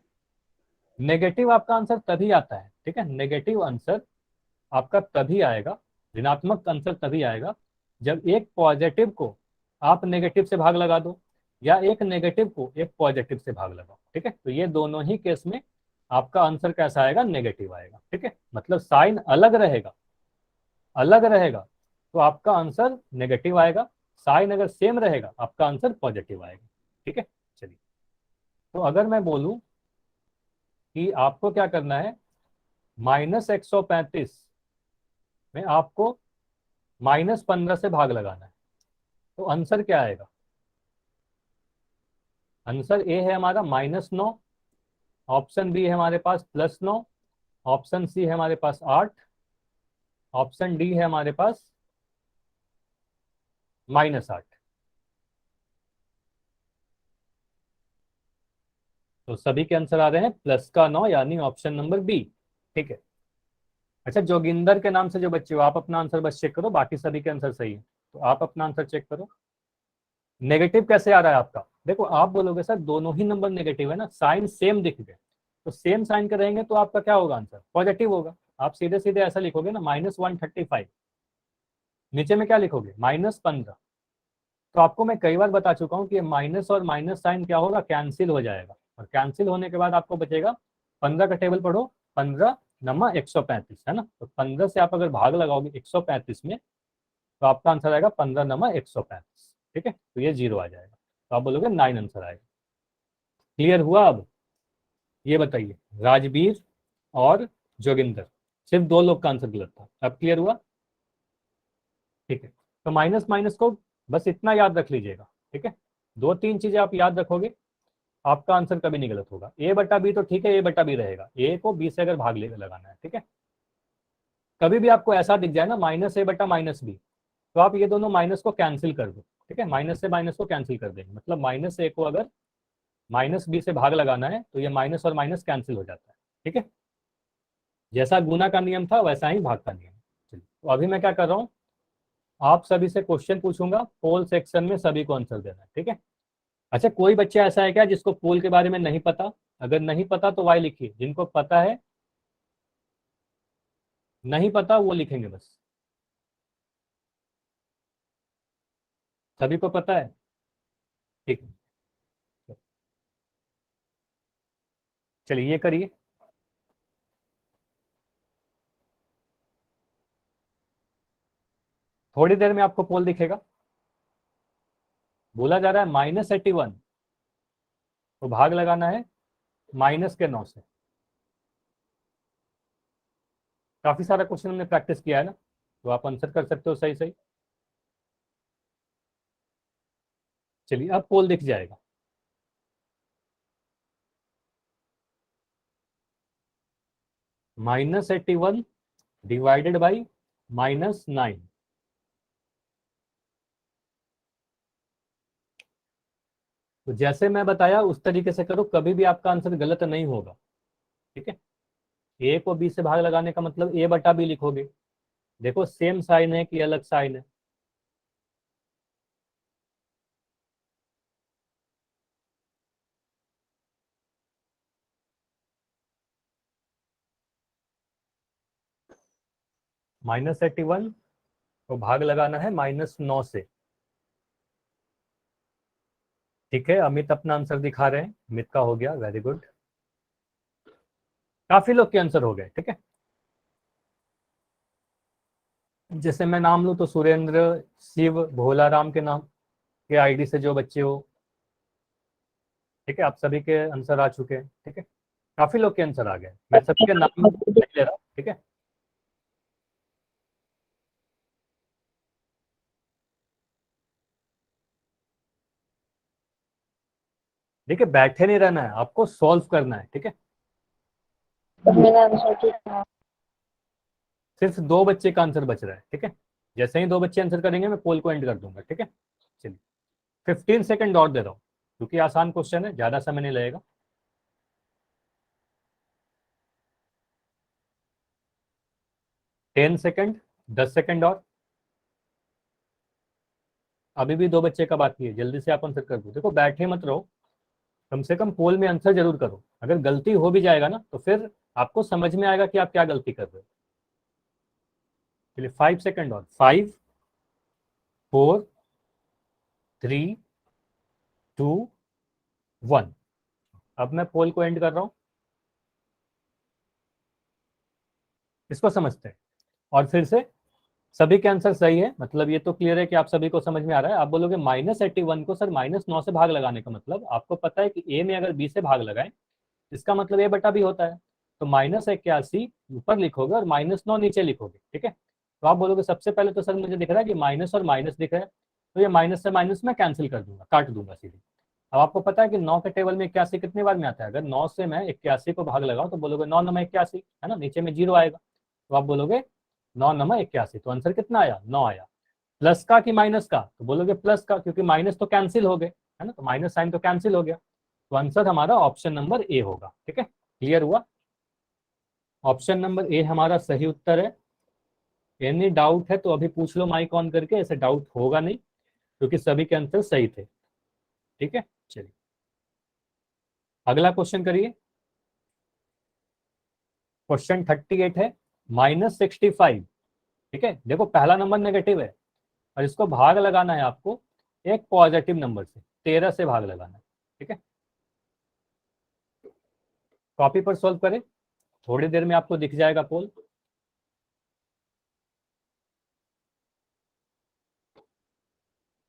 नेगेटिव आपका आंसर तभी आता है, ठीक है, नेगेटिव आंसर आपका तभी आएगा, ऋणात्मक आंसर तभी आएगा जब एक पॉजिटिव को आप नेगेटिव से भाग लगा दो, या एक नेगेटिव को एक पॉजिटिव से भाग लगाओ, ठीक है। तो ये दोनों ही केस में आपका आंसर कैसा आएगा? नेगेटिव आएगा, ठीक है, मतलब साइन अलग रहेगा, अलग रहेगा तो आपका आंसर नेगेटिव आएगा, साइन अगर सेम रहेगा आपका आंसर पॉजिटिव आएगा, ठीक है। चलिए, तो अगर मैं बोलूं कि आपको क्या करना है, -135 में आपको -15 से भाग लगाना है, तो आंसर क्या आएगा? आंसर ए है हमारा -9, ऑप्शन बी है हमारे पास +9, ऑप्शन सी है हमारे पास 8, ऑप्शन डी है हमारे पास -8। तो सभी के आंसर आ रहे हैं +9 यानी ऑप्शन नंबर बी, ठीक है। अच्छा, जोगिंदर के नाम से जो बच्चे हो, आप अपना आंसर बस चेक करो, बाकी सभी के आंसर सही है, तो आप अपना आंसर चेक करो। नेगेटिव कैसे आ रहा है आपका? देखो आप बोलोगे सर दोनों ही नंबर नेगेटिव है ना, साइन सेम दिख गए, तो सेम साइन के रहेंगे तो आपका क्या होगा? आंसर पॉजिटिव होगा। आप सीधे सीधे ऐसा लिखोगे ना, -135, नीचे में क्या लिखोगे? -15। तो आपको मैं कई बार बता चुका हूँ कि ये माइनस और माइनस साइन क्या होगा? कैंसिल हो जाएगा, और कैंसिल होने के बाद आपको बचेगा 15 का टेबल पढ़ो, 15 नमा 135 है ना, तो 15 से आप अगर भाग लगाओगे 135 में, तो आपका आंसर आएगा 15 नमा 135, ठीक है, तो ये 0 आ जाएगा, तो आप बोलोगे 9 आंसर आएगा। क्लियर हुआ? अब ये बताइए, राजवीर और जोगिंदर, सिर्फ 2 लोग का आंसर गलत था, अब क्लियर हुआ? ठीक है, तो माइनस माइनस को बस इतना याद रख लीजिएगा, ठीक है, 2-3 चीजें आप याद रखोगे, आपका आंसर कभी नहीं गलत होगा। ए बटा बी तो ठीक है, ए बटा बी रहेगा, ए को बी से अगर भाग ले लगाना है, ठीक है। कभी भी आपको ऐसा दिख जाए ना -a बटा -b, तो आप ये दोनों माइनस को कैंसिल कर दो, ठीक है, माइनस से माइनस को कैंसिल कर देंगे, मतलब -a को अगर -b से भाग लगाना है तो ये माइनस और माइनस कैंसिल हो जाता है, ठीक है। जैसा गुना का नियम था वैसा ही भाग का नियम। चलिए, तो अभी मैं क्या कर रहा हूँ, आप सभी से क्वेश्चन पूछूंगा, पोल सेक्शन में सभी को आंसर देना है, ठीक है। अच्छा, कोई बच्चा ऐसा है क्या जिसको पोल के बारे में नहीं पता? अगर नहीं पता तो वाई लिखिए, जिनको पता है, नहीं पता वो लिखेंगे बस। सभी को पता है? ठीक है, चलिए ये करिए। थोड़ी देर में आपको पोल दिखेगा। बोला जा रहा है -81 तो भाग लगाना है -9 से। काफी सारा क्वेश्चन हमने प्रैक्टिस किया है ना, तो आप आंसर कर सकते हो सही सही। चलिए अब पोल दिख जाएगा। -81 डिवाइडेड बाई -9, तो जैसे मैं बताया उस तरीके से करो, कभी भी आपका आंसर गलत नहीं होगा, ठीक है। ए को बी से भाग लगाने का मतलब ए बटा बी लिखोगे, देखो सेम साइन है कि अलग साइन है? -81 तो भाग लगाना है -9 से, ठीक है। अमित अपना आंसर दिखा रहे हैं, अमित का हो गया, वेरी गुड। काफी लोग के आंसर हो गए, ठीक है। जैसे मैं नाम लूं तो सुरेंद्र, शिव, भोला राम के नाम के आईडी से जो बच्चे हो, ठीक है, आप सभी के आंसर आ चुके हैं, ठीक है। काफी लोग के आंसर आ गए, मैं सबके नाम नहीं ले रहा, ठीक है। ठीक है, बैठे नहीं रहना है, आपको सॉल्व करना है। ठीक है, मेरा आंसर ठीक है। सिर्फ 2 बच्चे का आंसर बच रहा है। ठीक है, जैसे ही 2 बच्चे आंसर करेंगे मैं पोल को एंड कर दूंगा। ठीक है, चलिए 15 सेकंड और दे रहा हूँ क्योंकि आसान क्वेश्चन है, ज्यादा समय नहीं लगेगा। 10 सेकंड, 10 सेकंड और। अभी भी 2 बच्चे का बाकी है, जल्दी से आप आंसर कर दो। देखो बैठे मत रहो, कम से कम पोल में आंसर जरूर करो। अगर गलती हो भी जाएगा ना तो फिर आपको समझ में आएगा कि आप क्या गलती कर रहे हो। चलिए 5 सेकंड और। 5 4 3 2 1। अब मैं पोल को एंड कर रहा हूं, इसको समझते हैं। और फिर से सभी के आंसर सही है, मतलब ये तो क्लियर है कि आप सभी को समझ में आ रहा है। आप बोलोगे -81 को सर -9 से भाग लगाने का मतलब, आपको पता है कि ए में अगर बी से भाग लगाएं इसका मतलब ए बटा बी होता है। तो -81 ऊपर लिखोगे और -9 नीचे लिखोगे। ठीक है, तो आप बोलोगे सबसे पहले तो सर मुझे दिख रहा है कि माइनस और माइनस दिख रहा है, तो ये माइनस से माइनस मैं कैंसिल कर दूंगा, काट दूंगा सीधे। अब आपको पता है कि 9 के टेबल में 81 कितनी बार में आता है। अगर 9 से मैं 81 को भाग लगाऊं तो बोलोगे 9 9 81, है ना, नीचे में 0 आएगा। तो आप बोलोगे 9 9 81, तो आंसर कितना आया, 9 आया। प्लस का कि माइनस का, तो बोलोगे प्लस का, क्योंकि माइनस तो कैंसिल हो गए, है ना, तो माइनस साइन तो कैंसिल हो गया। तो आंसर हमारा ऑप्शन नंबर ए होगा। ठीक है, क्लियर हुआ। ऑप्शन नंबर ए हमारा सही उत्तर है। एनी डाउट है तो अभी पूछ लो माइक ऑन करके, ऐसे डाउट होगा नहीं क्योंकि सभी के आंसर सही थे। ठीक है, चलिए अगला क्वेश्चन करिए। क्वेश्चन 38 है, -65। ठीक है, देखो पहला नंबर नेगेटिव है और इसको भाग लगाना है आपको एक पॉजिटिव नंबर से, 13 से भाग लगाना है। ठीक है, कॉपी पर सॉल्व करें, थोड़ी देर में आपको दिख जाएगा पोल।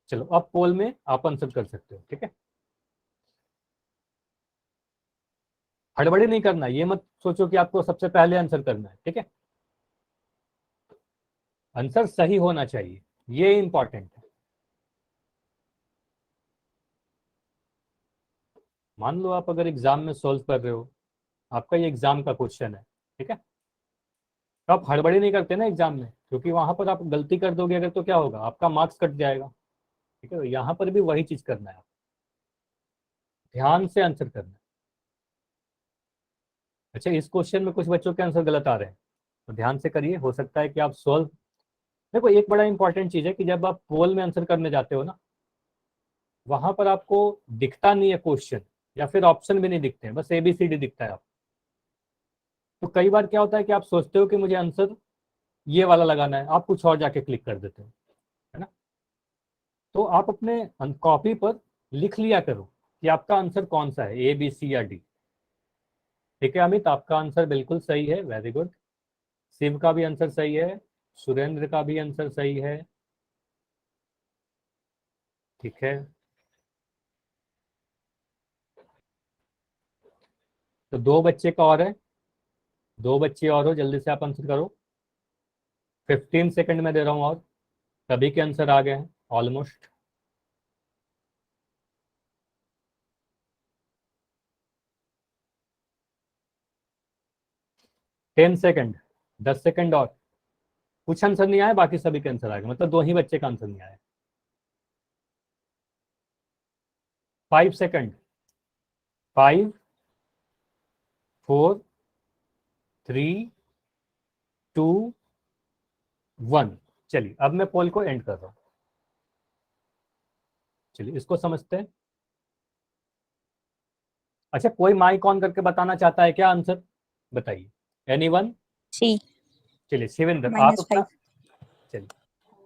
चलो अब पोल में आप आंसर कर सकते हो। ठीक है, हड़बड़ी नहीं करना, ये मत सोचो कि आपको सबसे पहले आंसर करना है। ठीक है, आंसर सही होना चाहिए, ये इंपॉर्टेंट है। मान लो आप अगर एग्जाम में सॉल्व कर रहे हो, आपका ये एग्जाम का क्वेश्चन है। ठीक है, तो आप हड़बड़ी नहीं करते ना एग्जाम में, क्योंकि वहां पर आप गलती कर दोगे अगर तो क्या होगा, आपका मार्क्स कट जाएगा। ठीक है, तो यहाँ पर भी वही चीज करना है, ध्यान से आंसर करना है। अच्छा, इस क्वेश्चन में कुछ बच्चों के आंसर गलत आ रहे हैं, तो ध्यान से करिए, हो सकता है कि आप सॉल्व। देखो एक बड़ा इंपॉर्टेंट चीज है कि जब आप पोल में आंसर करने जाते हो ना, वहां पर आपको दिखता नहीं है क्वेश्चन, या फिर ऑप्शन भी नहीं दिखते हैं, बस ABCD दिखता है आपको। तो कई बार क्या होता है कि आप सोचते हो कि मुझे आंसर ये वाला लगाना है, आप कुछ और जाके क्लिक कर देते हो, है ना। तो आप अपने कॉपी पर लिख लिया करो कि आपका आंसर कौन सा है, A, B, C या D। ठीक है अमित, आपका आंसर बिल्कुल सही है, वेरी गुड। शिव का भी आंसर सही है, सुरेंद्र का भी आंसर सही है। ठीक है, तो 2 बच्चे का और है, 2 बच्चे और हो, जल्दी से आप आंसर करो। 15 सेकंड में दे रहा हूँ और सभी के आंसर आ गए हैं ऑलमोस्ट। टेन सेकंड, 10 सेकंड और। कुछ आंसर नहीं आया, बाकी सभी के आंसर आ गए, मतलब 2 ही बच्चे का आंसर नहीं आया। 5 सेकंड। 5 4 3 2 1। चलिए अब मैं पोल को एंड कर रहा हूं, चलिए इसको समझते हैं। अच्छा, कोई माइक ऑन करके बताना चाहता है क्या आंसर, बताइए। एनीवन? सी। चलिए शिवेंद्र आप अपना। -5। चलिए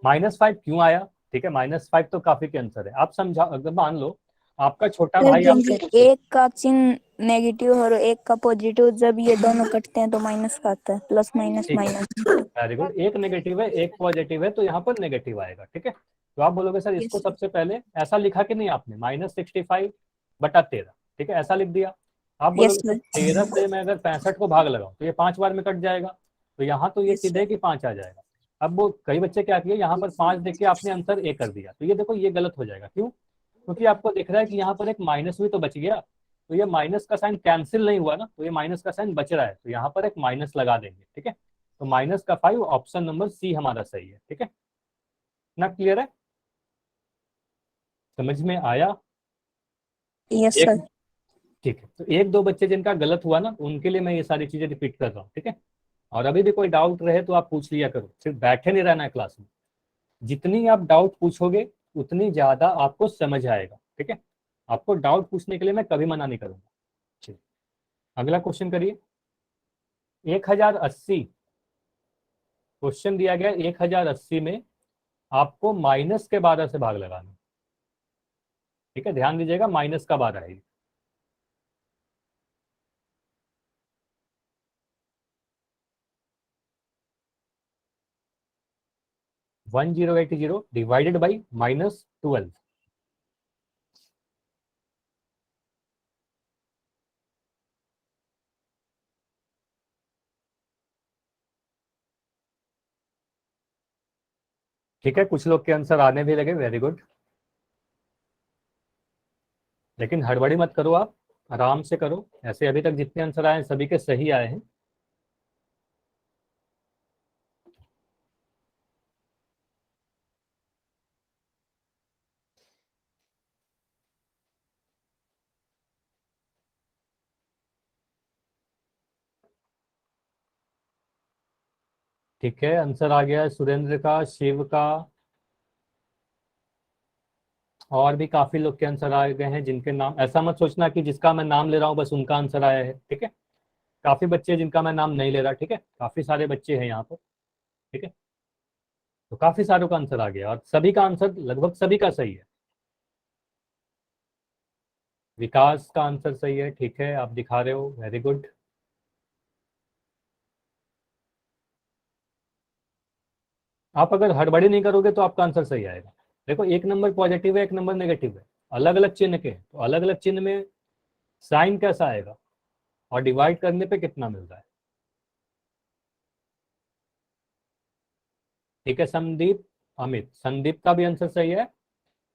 -5 क्यों आया, ठीक है, -5 तो काफी के आंसर है, आप समझा। अगर मान लो आपका छोटा भाई आपको, एक का चिन्ह नेगेटिव और एक का पॉजिटिव, जब ये दोनों कटते हैं तो माइनस का आता है, प्लस माइनस ठीक है, माइनस। वेरी गुड, एक नेगेटिव है एक पॉजिटिव है तो यहाँ पर नेगेटिव आएगा। ठीक है, तो आप बोलोगे सर इसको Yes. सबसे पहले ऐसा लिखा कि नहीं आपने, -65/13। ठीक है, ऐसा लिख दिया। आप Yes, बोलोगे सर sir. 13 से मैं अगर 65 को भाग लगाऊं तो ये 5 बार में कट जाएगा, तो यहाँ तो ये Yes, सीधे कि 5 आ जाएगा। अब वो कई बच्चे क्या किए, यहाँ पर 5 देख के आपने आंसर ए कर दिया, तो ये देखो ये गलत हो जाएगा। क्यों, क्योंकि आपको दिख रहा है कि यहाँ पर एक माइनस भी तो बच गया, तो ये माइनस का साइन कैंसिल नहीं हुआ ना, तो ये माइनस का साइन बच रहा है, तो यहाँ पर एक माइनस लगा देंगे। ठीक है, तो माइनस का 5, ऑप्शन नंबर सी हमारा सही है। ठीक है ना, क्लियर है, समझ में आया? यस एक सर। ठीक है, तो एक दो बच्चे जिनका गलत हुआ ना, उनके लिए मैं ये सारी चीजें रिपीट कर रहा हूँ। ठीक है, और अभी भी कोई डाउट रहे तो आप पूछ लिया करो, सिर्फ बैठे नहीं रहना है क्लास में। जितनी आप डाउट पूछोगे उतनी ज्यादा आपको समझ आएगा। ठीक है, आपको डाउट पूछने के लिए मैं कभी मना नहीं करूंगा। चलिए अगला क्वेश्चन करिए। 1080 क्वेश्चन दिया गया, 1080 में आपको माइनस के 12 से भाग लगाना। ठीक है, ध्यान दीजिएगा, माइनस का 12 है। 1080 डिवाइडेड बाई -12। ठीक है, कुछ लोग के आंसर आने भी लगे, वेरी गुड, लेकिन हड़बड़ी मत करो, आप आराम से करो। ऐसे अभी तक जितने आंसर आए हैं सभी के सही आए हैं। ठीक है, आंसर आ गया है सुरेंद्र का, शिव का, और भी काफी लोग के आंसर आ गए हैं जिनके नाम, ऐसा मत सोचना कि जिसका मैं नाम ले रहा हूँ बस उनका आंसर आया है। ठीक है, काफी बच्चे जिनका मैं नाम नहीं ले रहा। ठीक है, काफी सारे बच्चे हैं यहाँ पर। ठीक है, तो काफी सारों का आंसर आ गया और सभी का आंसर लगभग सभी का सही है। विकास का आंसर सही है, ठीक है, आप दिखा रहे हो, वेरी गुड। आप अगर हड़बड़ी नहीं करोगे तो आपका आंसर सही आएगा। देखो, एक नंबर पॉजिटिव है, एक नंबर नेगेटिव है, अलग अलग चिन्ह के, तो अलग अलग चिन्ह में साइन कैसा आएगा और डिवाइड करने पे कितना मिल रहा है। ठीक है, संदीप, अमित, संदीप का भी आंसर सही है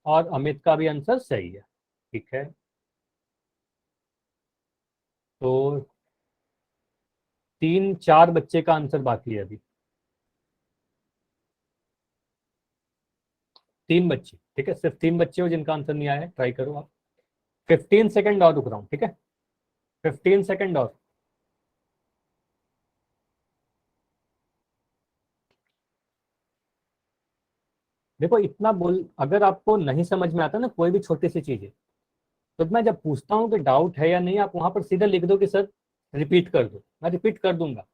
और अमित का भी आंसर सही है। ठीक है, तो 3-4 बच्चे का आंसर बाकी है अभी, 3 बच्चे। ठीक है, सिर्फ 3 बच्चे हो जिनका आंसर नहीं आया है, ट्राई करो आप। 15 सेकंड और रुक रहा हूँ। ठीक है, 15 सेकंड और। देखो इतना बोल, अगर आपको नहीं समझ में आता ना कोई भी छोटी सी चीज है, तो मैं जब पूछता हूँ कि डाउट है या नहीं, आप वहां पर सीधे लिख दो कि सर रिपीट कर दो, मैं रिपीट कर दूंगा।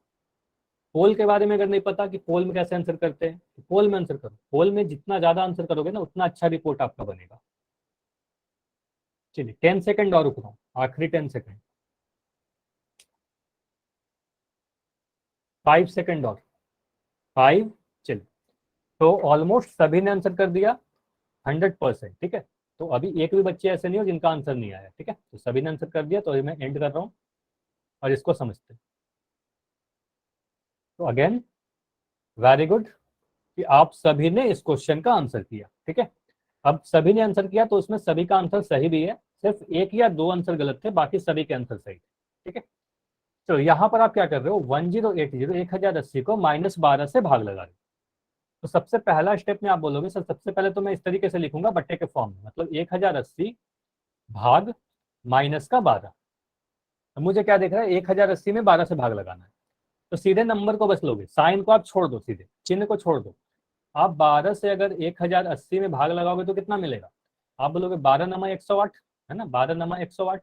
पोल के बारे में अगर नहीं पता कि पोल में कैसे आंसर करते हैं, तो पोल में आंसर करो। पोल में जितना ज्यादा आंसर करोगे ना उतना अच्छा रिपोर्ट आपका बनेगा। चलिए 10 सेकंड और रुक रहा हूँ, आखिरी 10 सेकंड, 5 सेकंड और, 5। चलिए, तो ऑलमोस्ट सभी ने आंसर कर दिया 100%। ठीक है, तो अभी एक भी बच्चे ऐसे नहीं हो जिनका आंसर नहीं आया। ठीक है, तो सभी ने आंसर कर दिया, तो अभी मैं एंड कर रहा हूँ और इसको समझते हैं। तो अगेन वेरी गुड कि आप सभी ने इस क्वेश्चन का आंसर किया। ठीक है, अब सभी ने आंसर किया तो उसमें सभी का आंसर सही भी है, सिर्फ 1 या 2 आंसर गलत थे, बाकी सभी के आंसर सही थे। ठीक है, तो यहाँ पर आप क्या कर रहे हो, 1080 को -12 से भाग लगा रहे हो। तो सबसे पहला स्टेप में आप बोलोगे सर सबसे पहले तो मैं इस तरीके से लिखूंगा बट्टे के फॉर्म में, मतलब 1080 भाग -12। अब मुझे क्या देख रहा है, 1080 में 12 से भाग लगाना है, तो सीधे नंबर को बस लोगे, साइन को आप छोड़ दो, सीधे चिन्ह को छोड़ दो। आप 12 से अगर 1080 में भाग लगाओगे तो कितना मिलेगा, आप बोलोगे 12 नमा 108, है ना, 12 नमा 108,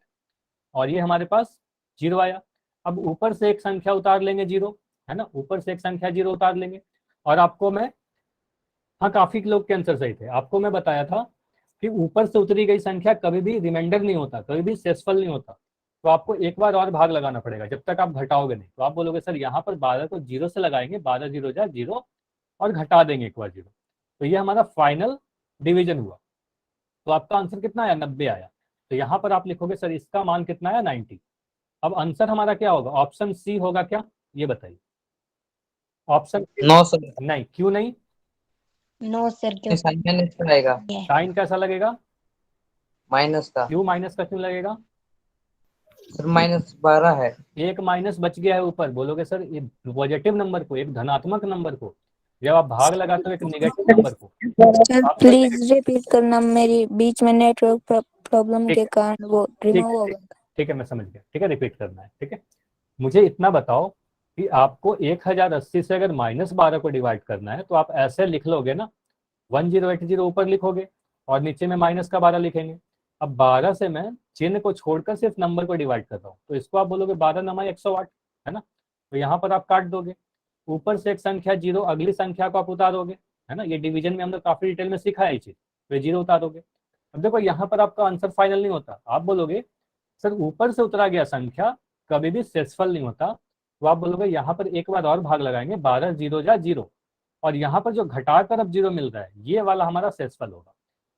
और ये हमारे पास 0 आया। अब ऊपर से एक संख्या उतार लेंगे 0, है ना, ऊपर से एक संख्या 0 उतार लेंगे। और आपको मैं, हाँ काफी लोग के आंसर सही थे, आपको मैं बताया था कि ऊपर से उतरी गई संख्या कभी भी रिमाइंडर नहीं होता, कभी भी शेषफल नहीं होता, तो आपको एक बार और भाग लगाना पड़ेगा जब तक आप घटाओगे नहीं। तो आप बोलोगे सर यहाँ पर 12 को 0 से लगाएंगे, 12 0 जा 0, और घटा देंगे एक बार 0, तो ये हमारा फाइनल डिवीजन हुआ। तो आपका आंसर कितना आया, 90 आया। तो यहाँ पर आप लिखोगे सर इसका मान कितना आया, 90। अब आंसर हमारा क्या होगा, ऑप्शन सी होगा क्या, ये बताइए। ऑप्शन नो सर, नहीं, क्यों नहीं, नो सर, साइन माइनस आएगा। साइन कैसा लगेगा, माइनस का। क्यों माइनस का क्यों लगेगा? सर -12 है। एक माइनस बच गया है ऊपर, बोलोगे सर ये पॉजिटिव नंबर को, एक धनात्मक नंबर को जब आप भाग लगाते हो एक नेगेटिव नंबर को, सर आप प्लीज रिपीट करना, मेरी बीच में नेटवर्क प्रॉब्लम ठीक के है, कारण वो ठीक रिमूव है, हो ठीक गया। ठीक है, मैं समझ गया। ठीक है, रिपीट करना है। ठीक है, मुझे इतना बताओ कि आपको 1080 से अगर -12 को डिवाइड करना है तो आप ऐसे लिख लोगे ना, 1080 ऊपर लिखोगे और नीचे में -12 लिखेंगे। अब 12 से मैं चिन्ह को छोड़कर सिर्फ नंबर को डिवाइड कर रहा हूँ, तो इसको आप बोलोगे 12 नमा 108, है ना। तो यहाँ पर आप काट दोगे, ऊपर से एक संख्या 0, अगली संख्या को आप उतारोगे, है ना। ये डिवीजन में हमने काफी डिटेल में सीखा है ये चीज, तो 0 उतारोगे। अब देखो यहाँ पर आपका आंसर फाइनल नहीं होता, आप बोलोगे सर ऊपर से उतरा गया संख्या कभी भी शेषफल नहीं होता, तो आप बोलोगे यहाँ पर एक बार और भाग लगाएंगे, 12 0 जा 0, और यहाँ पर जो घटाकर अब 0 मिल रहा है ये वाला हमारा शेषफल होगा।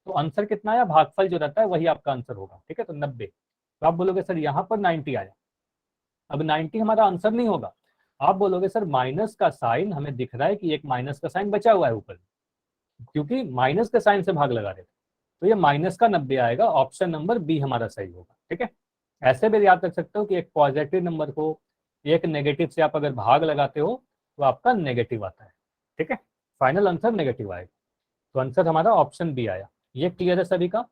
तो आंसर कितना आया? भागफल जो रहता है वही आपका आंसर होगा। ठीक है, तो 90। तो आप बोलोगे सर यहाँ पर 90 आया। अब 90 हमारा आंसर नहीं होगा, आप बोलोगे सर माइनस का साइन हमें दिख रहा है कि एक माइनस का साइन बचा हुआ है ऊपर, क्योंकि माइनस के साइन से भाग लगा रहे थे, तो ये माइनस का 90 आएगा। ऑप्शन नंबर बी हमारा सही होगा। ठीक है, ऐसे भी याद रख सकते हो कि एक पॉजिटिव नंबर को एक नेगेटिव से आप अगर भाग लगाते हो तो आपका नेगेटिव आता है। ठीक है, फाइनल आंसर नेगेटिव आएगा। तो आंसर हमारा ऑप्शन बी आया। ये क्लियर है सभी का?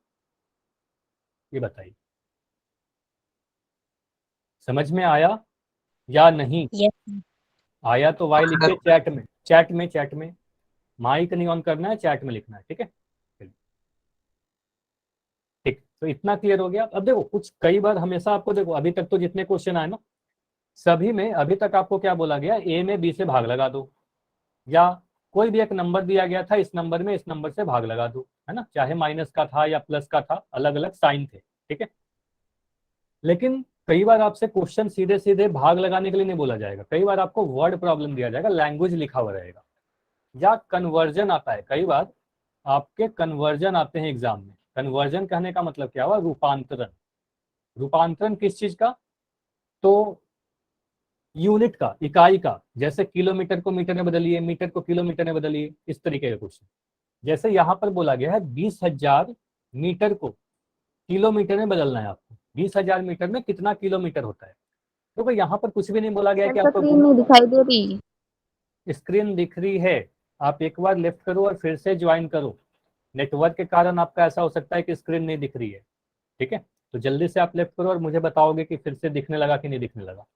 ये बताइए, समझ में आया या नहीं? यस आया तो वाई लिखिए चैट में, चैट में। माइक नहीं ऑन करना है, चैट में लिखना है। ठीक है, ठीक। तो इतना क्लियर हो गया। अब देखो कुछ कई बार हमेशा आपको, देखो अभी तक तो जितने क्वेश्चन आए ना सभी में अभी तक आपको क्या बोला गया, ए में बी से भाग लगा दो, या कोई भी एक नंबर दिया गया था, इस नंबर में इस नंबर से भाग लगा दो, है ना। चाहे माइनस का था या प्लस का था, अलग अलग साइन थे। ठीक है, लेकिन कई बार आपसे क्वेश्चन सीधे सीधे भाग लगाने के लिए नहीं बोला जाएगा, कई बार आपको वर्ड प्रॉब्लम दिया जाएगा, लैंग्वेज लिखा हुआ रहेगा, या कन्वर्जन आता है। कई बार आपके कन्वर्जन आते हैं एग्जाम में। कन्वर्जन कहने का मतलब क्या हुआ? रूपांतरण। रूपांतरण किस चीज का? तो यूनिट का, इकाई का, जैसे किलोमीटर को मीटर में बदलिए, मीटर को किलोमीटर में बदलिए, इस तरीके का क्वेश्चन। जैसे यहाँ पर बोला गया है 20,000 मीटर को किलोमीटर में बदलना है आपको, 20,000 मीटर में कितना किलोमीटर होता है। तो भाई यहाँ पर कुछ भी नहीं बोला गया कि आपको स्क्रीन नहीं दिखाई दे रही। स्क्रीन दिख रही है। आप एक बार लेफ्ट करो और फिर से ज्वाइन करो। नेटवर्क के कारण आपका ऐसा हो सकता है कि स्क्रीन नहीं दिख रही है। ठीक है, तो जल्दी से आप लेफ्ट करो और मुझे बताओगे कि फिर से दिखने लगा कि नहीं दिखने लगा।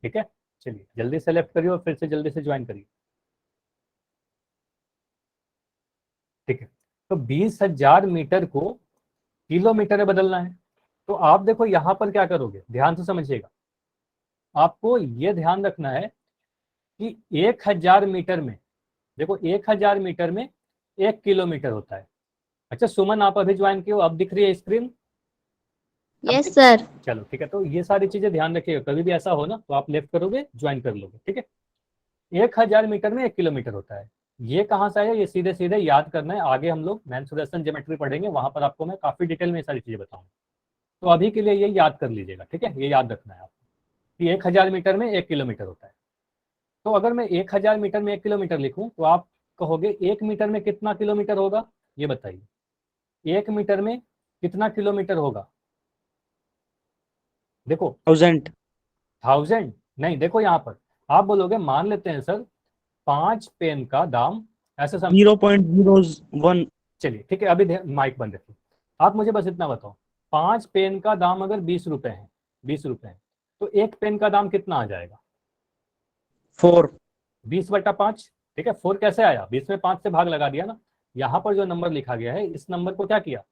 ठीक है, चलिए जल्दी से लेफ्ट करिए और फिर से जल्दी से ज्वाइन करिए। ठीक है, तो 20,000 मीटर को किलोमीटर में बदलना है। तो आप देखो यहाँ पर क्या करोगे, ध्यान से समझिएगा। आपको ये ध्यान रखना है कि 1,000 मीटर में, देखो 1,000 मीटर में 1 किलोमीटर होता है। अच्छा सुमन, आप अभी ज्वाइन किए हो, अब दिख रही है स्क्रीन? Yes sir. चलो ठीक है, तो ये सारी चीजें ध्यान रखिएगा, कभी भी ऐसा हो ना तो आप लेफ्ट करोगे, ज्वाइन कर लोगे। ठीक है, 1,000 मीटर में 1 किलोमीटर होता है। ये कहाँ से आया? ये सीधे सीधे याद करना है, आगे हम लोग मेंसुरेशन ज्योमेट्री पढ़ेंगे, वहां पर आपको मैं काफी डिटेल में ये सारी चीजें बताऊंगा। तो अभी के लिए ये याद कर लीजिएगा। ठीक है, ये याद रखना है आपको कि 1,000 मीटर में 1 किलोमीटर होता है। तो अगर मैं 1,000 मीटर में 1 किलोमीटर लिखूं तो आप कहोगे 1 मीटर में कितना किलोमीटर होगा? ये बताइए, 1 मीटर में कितना किलोमीटर होगा? देखो 1000 1000 नहीं, देखो यहाँ पर आप बोलोगे, मान लेते हैं सर 5 पेन का दाम, ऐसे समझ। 0.01 चलिए ठीक है, अभी माइक बंद रखिए। आप मुझे बस इतना बताओ, 5 पेन का दाम अगर 20 रुपए है, 20 रुपए है, तो 1 पेन का दाम कितना आ जाएगा? 4 20/5। ठीक है, 4 कैसे आया? 20 में 5 से भाग लगा दिया ना। यहाँ पर जो नंबर लिखा गया है इस नंबर को क्या किया,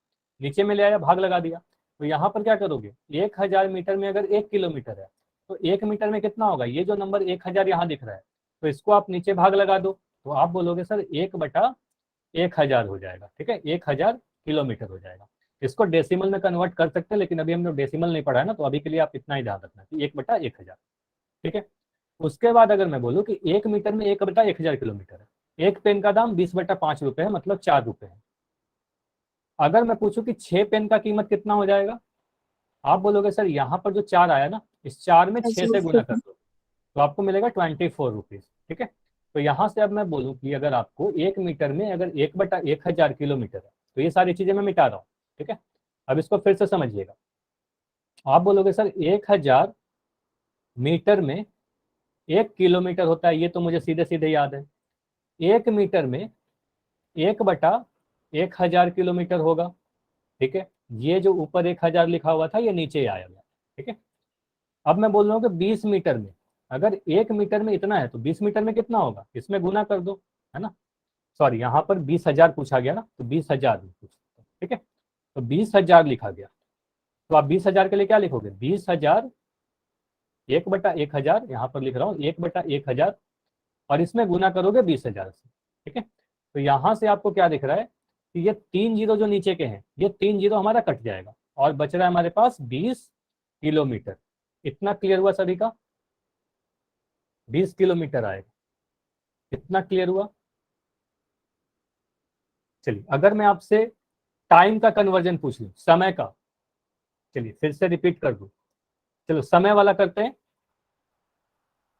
नीचे में ले आया, भाग लगा दिया। तो यहाँ पर क्या करोगे, 1,000 मीटर में अगर 1 किलोमीटर है तो 1 मीटर में कितना होगा? ये जो नंबर 1,000 यहाँ दिख रहा है, तो इसको आप नीचे भाग लगा दो, तो आप बोलोगे सर 1/1000 हो जाएगा। ठीक है, 1,000 किलोमीटर हो जाएगा। इसको डेसिमल में कन्वर्ट कर सकते हैं, लेकिन अभी हम लोग डेसिमल नहीं पढ़ा है ना, तो अभी के लिए आप इतना ही ध्यान रखना कि 1/1000। ठीक है, उसके बाद अगर मैं बोलूँ कि 1 मीटर में 1/1000 किलोमीटर है, 1 पेन का दाम 20/5 रुपए है, मतलब 4 रुपए है। अगर मैं पूछूं कि 6 पेन का कीमत कितना हो जाएगा, आप बोलोगे सर यहाँ पर जो 4 आया ना, इस 4 में 6 से गुना कर दो तो आपको मिलेगा 24 रुपीज। ठीक है, तो यहाँ से अब मैं बोलूँ कि अगर आपको 1 मीटर में अगर 1/1000 किलोमीटर है, तो ये सारी चीजें मैं मिटा रहा हूँ। ठीक है, अब इसको फिर से समझिएगा। आप बोलोगे सर 1000 मीटर में 1 किलोमीटर होता है, ये तो मुझे सीधे सीधे याद है। 1 मीटर में 1/1000 किलोमीटर होगा। ठीक है, ये जो ऊपर 1000 लिखा हुआ था ये नीचे आया गया। ठीक है, अब मैं बोल रहा हूँ कि 20 मीटर में, अगर 1 मीटर में इतना है तो 20 मीटर में कितना होगा, इसमें गुना कर दो, है ना। सॉरी, यहाँ पर 20,000 पूछा गया ना, तो 20,000 में पूछ। ठीक है, तो 20,000 लिखा गया, तो आप 20,000 के लिए क्या लिखोगे, 20,000 1/1000, यहाँ पर लिख रहा हूँ 1/1000, और इसमें गुना करोगे 20,000 से। ठीक है, तो यहाँ से आपको क्या दिख रहा है कि ये 3 जीरो जो नीचे के हैं, ये 3 जीरो हमारा कट जाएगा और बच रहा है हमारे पास 20 किलोमीटर। इतना क्लियर हुआ सभी का, 20 किलोमीटर आएगा। इतना क्लियर हुआ। चलिए, अगर मैं आपसे टाइम का कन्वर्जन पूछ लूं, समय का, चलिए फिर से रिपीट कर दूं। चलो समय वाला करते हैं।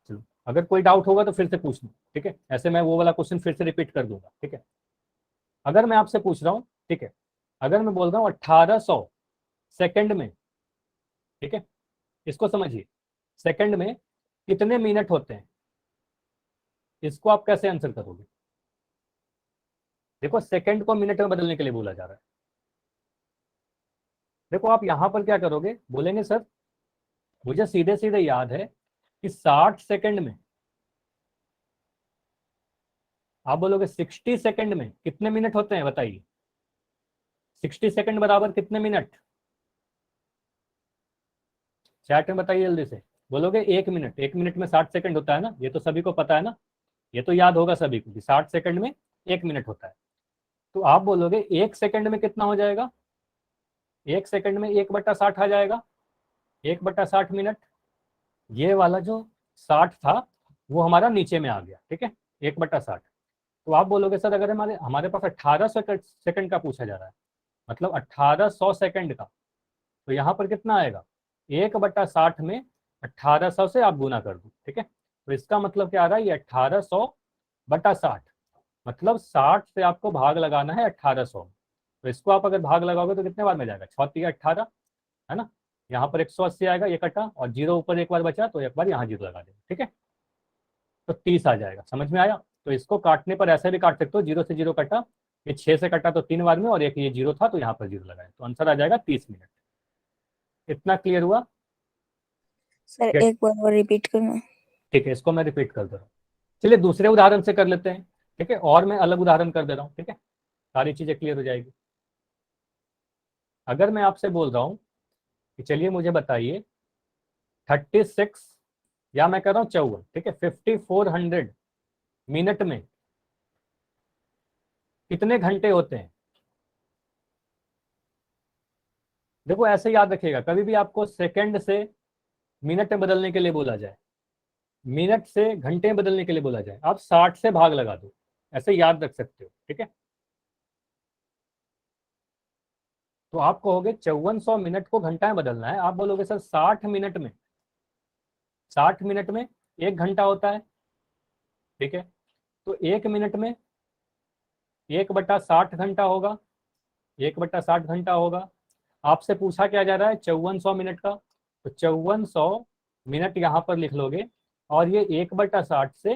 चलो, अगर कोई डाउट होगा तो फिर से पूछ लूं। ठीक है, ऐसे मैं वो वाला क्वेश्चन फिर से रिपीट कर दूंगा। ठीक है, अगर मैं आपसे पूछ रहा हूं, ठीक है, अगर मैं बोल रहा हूं 1800 सेकंड में, ठीक है, इसको समझिए, सेकंड में कितने मिनट होते हैं, इसको आप कैसे आंसर करोगे। देखो, सेकंड को मिनट में बदलने के लिए बोला जा रहा है। देखो, आप यहां पर क्या करोगे, बोलेंगे सर मुझे सीधे सीधे याद है कि 60 सेकंड में, आप बोलोगे 60 सेकंड में कितने मिनट होते हैं, बताइए। 60 सेकंड बराबर कितने मिनट, चैट में बताइए जल्दी से। बोलोगे 1 मिनट, 1 मिनट में 60 सेकंड होता है ना, ये तो सभी को पता है ना, ये तो याद होगा सभी को कि 60 सेकंड में 1 मिनट होता है। तो आप बोलोगे 1 सेकंड में कितना हो जाएगा, 1 सेकंड में 1/60 आ जाएगा, 1/60 मिनट। ये वाला जो 60 था वो हमारा नीचे में आ गया। ठीक है, 1/60। तो आप बोलोगे सर अगर हमारे हमारे पास 1800 सेकंड का पूछा जा रहा है, मतलब 1800 सेकंड का, तो यहाँ पर कितना आएगा, 1/60 में 1800 से आप गुना कर दो। ठीक है, तो इसका मतलब क्या आ रहा है, ये 1800/60, मतलब 60 से आपको भाग लगाना है 1800। तो इसको आप अगर भाग लगाओगे तो कितने बार में जाएगा, 6×3=18, है ना। यहाँ पर 180 आएगा, ये कटा, और जीरो ऊपर एक बार बचा तो एक बार यहाँ जीरो लगा देंगे। ठीक है, तो 30 आ जाएगा। समझ में आया। तो इसको काटने पर ऐसे भी काट सकते हो, जीरो से जीरो कटा, ये 6 से कटा तो 3 बार में, और एक ये जीरो था तो यहाँ पर जीरो लगाए, तो आंसर आ जाएगा 30 मिनट। इतना क्लियर हुआ। सर एक बार और रिपीट करना। ठीक है, इसको मैं रिपीट कर दे रहा हूँ। चलिए दूसरे उदाहरण से कर लेते हैं। ठीक है, और मैं अलग उदाहरण कर दे रहा हूँ। ठीक है, सारी चीजें क्लियर हो जाएगी। अगर मैं आपसे बोल रहा हूँ कि चलिए मुझे बताइए 36, या मैं कर रहा हूँ 54, ठीक है, 5400 मिनट में कितने घंटे होते हैं। देखो ऐसे याद रखिएगा, कभी भी आपको सेकंड से मिनट में बदलने के लिए बोला जाए, मिनट से घंटे में बदलने के लिए बोला जाए, आप 60 से भाग लगा दो, ऐसे याद रख सकते हो। ठीक है, तो आप कहोगे 5400 मिनट को घंटा में बदलना है, आप बोलोगे सर 60 मिनट में, 60 मिनट में 1 घंटा होता है। ठीक है, तो 1 मिनट में 1/60 घंटा होगा, 1/60 घंटा होगा। आपसे पूछा क्या जा रहा है, 5400 मिनट का, तो 5400 मिनट यहाँ पर लिख लोगे और ये 1/60 से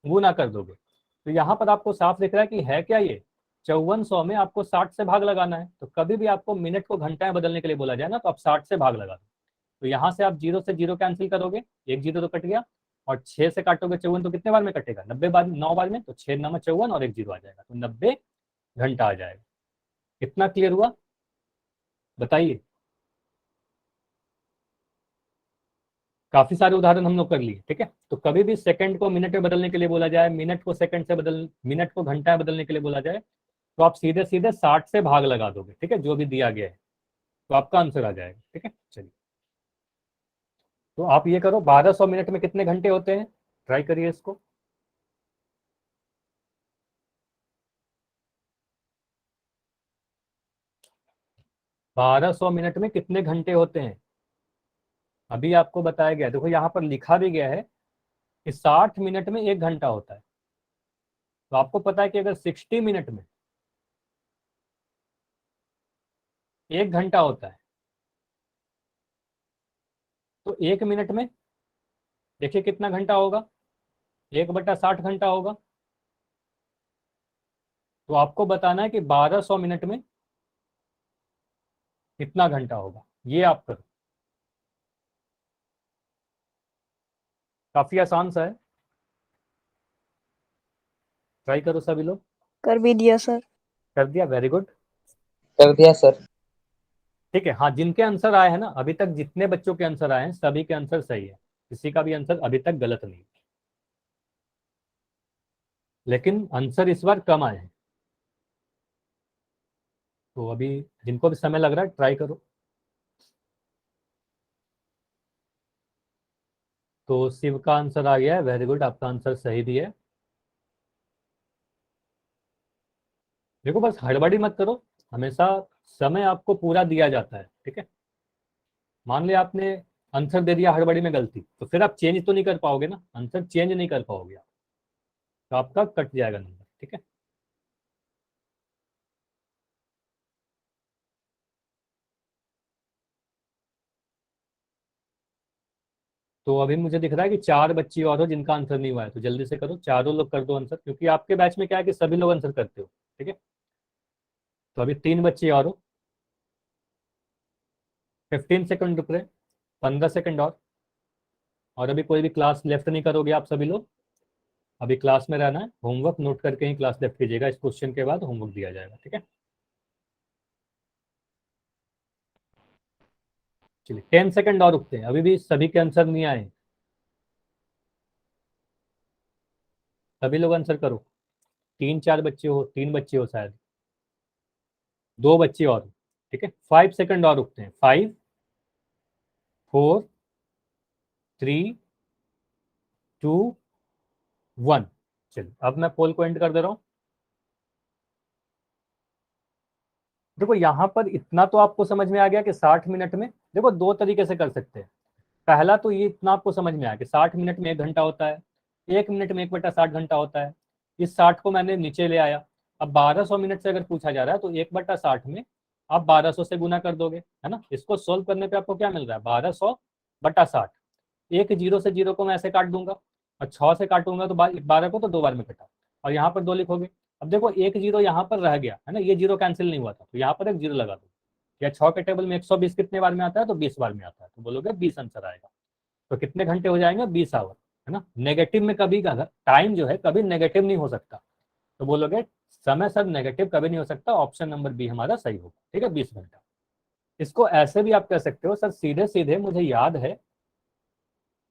गुना कर दोगे। तो यहाँ पर आपको साफ दिख रहा है कि है क्या ये, 5400 में आपको 60 से भाग लगाना है। तो कभी भी आपको मिनट को घंटा में बदलने के लिए बोला जाए ना, तो आप 60 से भाग लगा दो। तो यहाँ से आप जीरो से जीरो कैंसिल करोगे, एक जीरो तो कट गया, और 6 से काटोगे 54 तो कितने बार में कटेगा, 90 बार, 9 बार में, तो 6 9 54 और एक जीरो आ जाएगा, तो 90 घंटा आ जाएगा। कितना क्लियर हुआ, बताइए। काफी सारे उदाहरण हम लोग कर लिए। ठीक है, तो कभी भी सेकंड को मिनट में बदलने के लिए बोला जाए, मिनट को सेकंड से बदल, मिनट को घंटा में बदलने के लिए बोला जाए, तो आप सीधे सीधे 60 से भाग लगा दोगे। ठीक है, जो भी दिया गया है, तो आपका आंसर आ जाएगा। ठीक है, चलिए, तो आप ये करो, 1200 मिनट में कितने घंटे होते हैं, ट्राई करिए इसको। 1200 मिनट में कितने घंटे होते हैं, अभी आपको बताया गया। देखो यहाँ पर लिखा भी गया है कि 60 मिनट में 1 घंटा होता है। तो आपको पता है कि अगर 60 मिनट में 1 घंटा होता है, तो 1 मिनट में देखिए कितना घंटा होगा, 1/60 घंटा होगा। तो आपको बताना है कि 1200 मिनट में कितना घंटा होगा, ये आप करो। काफी आसान सा है, ट्राई करो सभी लोग। कर भी दिया सर। कर दिया, वेरी गुड। कर दिया सर। ठीक है, हाँ, जिनके आंसर आए हैं ना, अभी तक जितने बच्चों के आंसर आए हैं सभी के आंसर सही है, किसी का भी आंसर अभी तक गलत नहीं, लेकिन आंसर इस बार कम आए हैं। तो अभी जिनको भी समय लग रहा है ट्राई करो। तो शिव का आंसर आ गया है, वेरी गुड, आपका आंसर सही भी है। देखो बस हड़बड़ी मत करो, हमेशा समय आपको पूरा दिया जाता है, ठीक है। मान लिया आपने आंसर दे दिया हड़बड़ी में गलती, तो फिर आप चेंज तो नहीं कर पाओगे ना, आंसर चेंज नहीं कर पाओगे आप, तो आपका कट जाएगा नंबर, ठीक है। तो अभी मुझे दिख रहा है कि 4 बच्ची और हो जिनका आंसर नहीं हुआ है, तो जल्दी से करो, चारों लोग कर दो आंसर, क्योंकि आपके बैच में क्या है कि सभी लोग आंसर करते हो, ठीक है। तो अभी 3 बच्ची और हो, 15 सेकंड रुक रहे, 15 सेकंड और अभी कोई भी क्लास लेफ्ट नहीं करोगे आप सभी लोग, अभी क्लास में रहना है, होमवर्क नोट करके ही क्लास लेफ्ट कीजिएगा, इस क्वेश्चन के बाद होमवर्क दिया जाएगा, ठीक है। चलिए 10 सेकंड और रुकते हैं, अभी भी सभी के आंसर नहीं आए, सभी लोग आंसर करो। 3-4 बच्चे हो, 3 बच्चे हो शायद, 2 बच्चे और, ठीक है। 5 सेकंड और रुकते हैं, 5 4 3 2 1। चलिए अब मैं पोल को एंड कर दे रहा हूँ। देखो यहाँ पर इतना तो आपको समझ में आ गया कि 60 मिनट में, देखो 2 तरीके से कर सकते हैं। पहला तो ये इतना आपको समझ में आया कि 60 मिनट में 1 घंटा होता है, 1 मिनट में 1/60 घंटा होता है। इस 60 को मैंने नीचे ले आया। अब 1200 मिनट से अगर पूछा जा रहा है तो 1/60 में आप 1200 से गुना कर दोगे, है ना। इसको सोल्व करने पे आपको क्या मिल रहा है, 1200/60। एक जीरो से जीरो को मैं ऐसे काट दूंगा, और 6 से काटूंगा तो 12 को तो 2 बार में कटा, और यहाँ पर 2 लिखोगे। अब देखो एक जीरो यहाँ पर रह गया है ना, ये जीरो कैंसिल नहीं हुआ था, तो यहाँ पर एक जीरो लगा दो। या 6 के टेबल में 120 कितने बार में आता है, तो 20 बार में आता है, तो बोलोगे 20 आंसर आएगा। तो कितने घंटे हो जाएंगे, 20 आवर, है ना। नेगेटिव में कभी टाइम जो है कभी नेगेटिव नहीं हो सकता, तो बोलोगे समय सर नेगेटिव कभी नहीं हो सकता, ऑप्शन नंबर बी हमारा सही होगा, ठीक है, 20 घंटा। इसको ऐसे भी आप कह सकते हो, सर सीधे सीधे मुझे याद है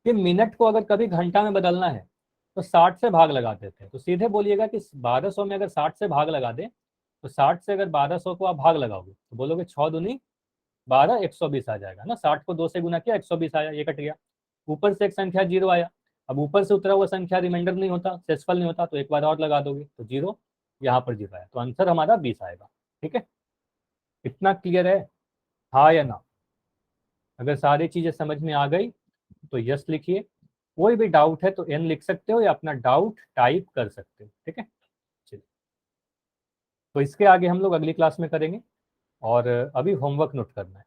कि मिनट को अगर कभी घंटा में बदलना है तो 60 से भाग लगा देते हैं, तो सीधे बोलिएगा कि 1200 में अगर 60 से भाग लगा दें, तो 60 से अगर 1200 को आप भाग लगाओगे तो बोलोगे 6 दूनी 12, 120 आ जाएगा ना। 60 को 2 से गुना किया, 120 आया, ये कट गया। ऊपर से एक संख्या जीरो आया, अब ऊपर से उतरा हुआ संख्या रिमाइंडर नहीं होता, सेसफल नहीं होता, तो एक बार और लगा दोगे तो जीरो, यहाँ पर जीरो आया, तो आंसर हमारा 20 आएगा, ठीक है। इतना क्लियर है, हाँ या ना। अगर सारी चीजें समझ में आ गई तो यस लिखिए, कोई भी डाउट है तो एन लिख सकते हो या अपना डाउट टाइप कर सकते हो, ठीक है। चलिए, तो इसके आगे हम लोग अगली क्लास में करेंगे, और अभी होमवर्क नोट करना है।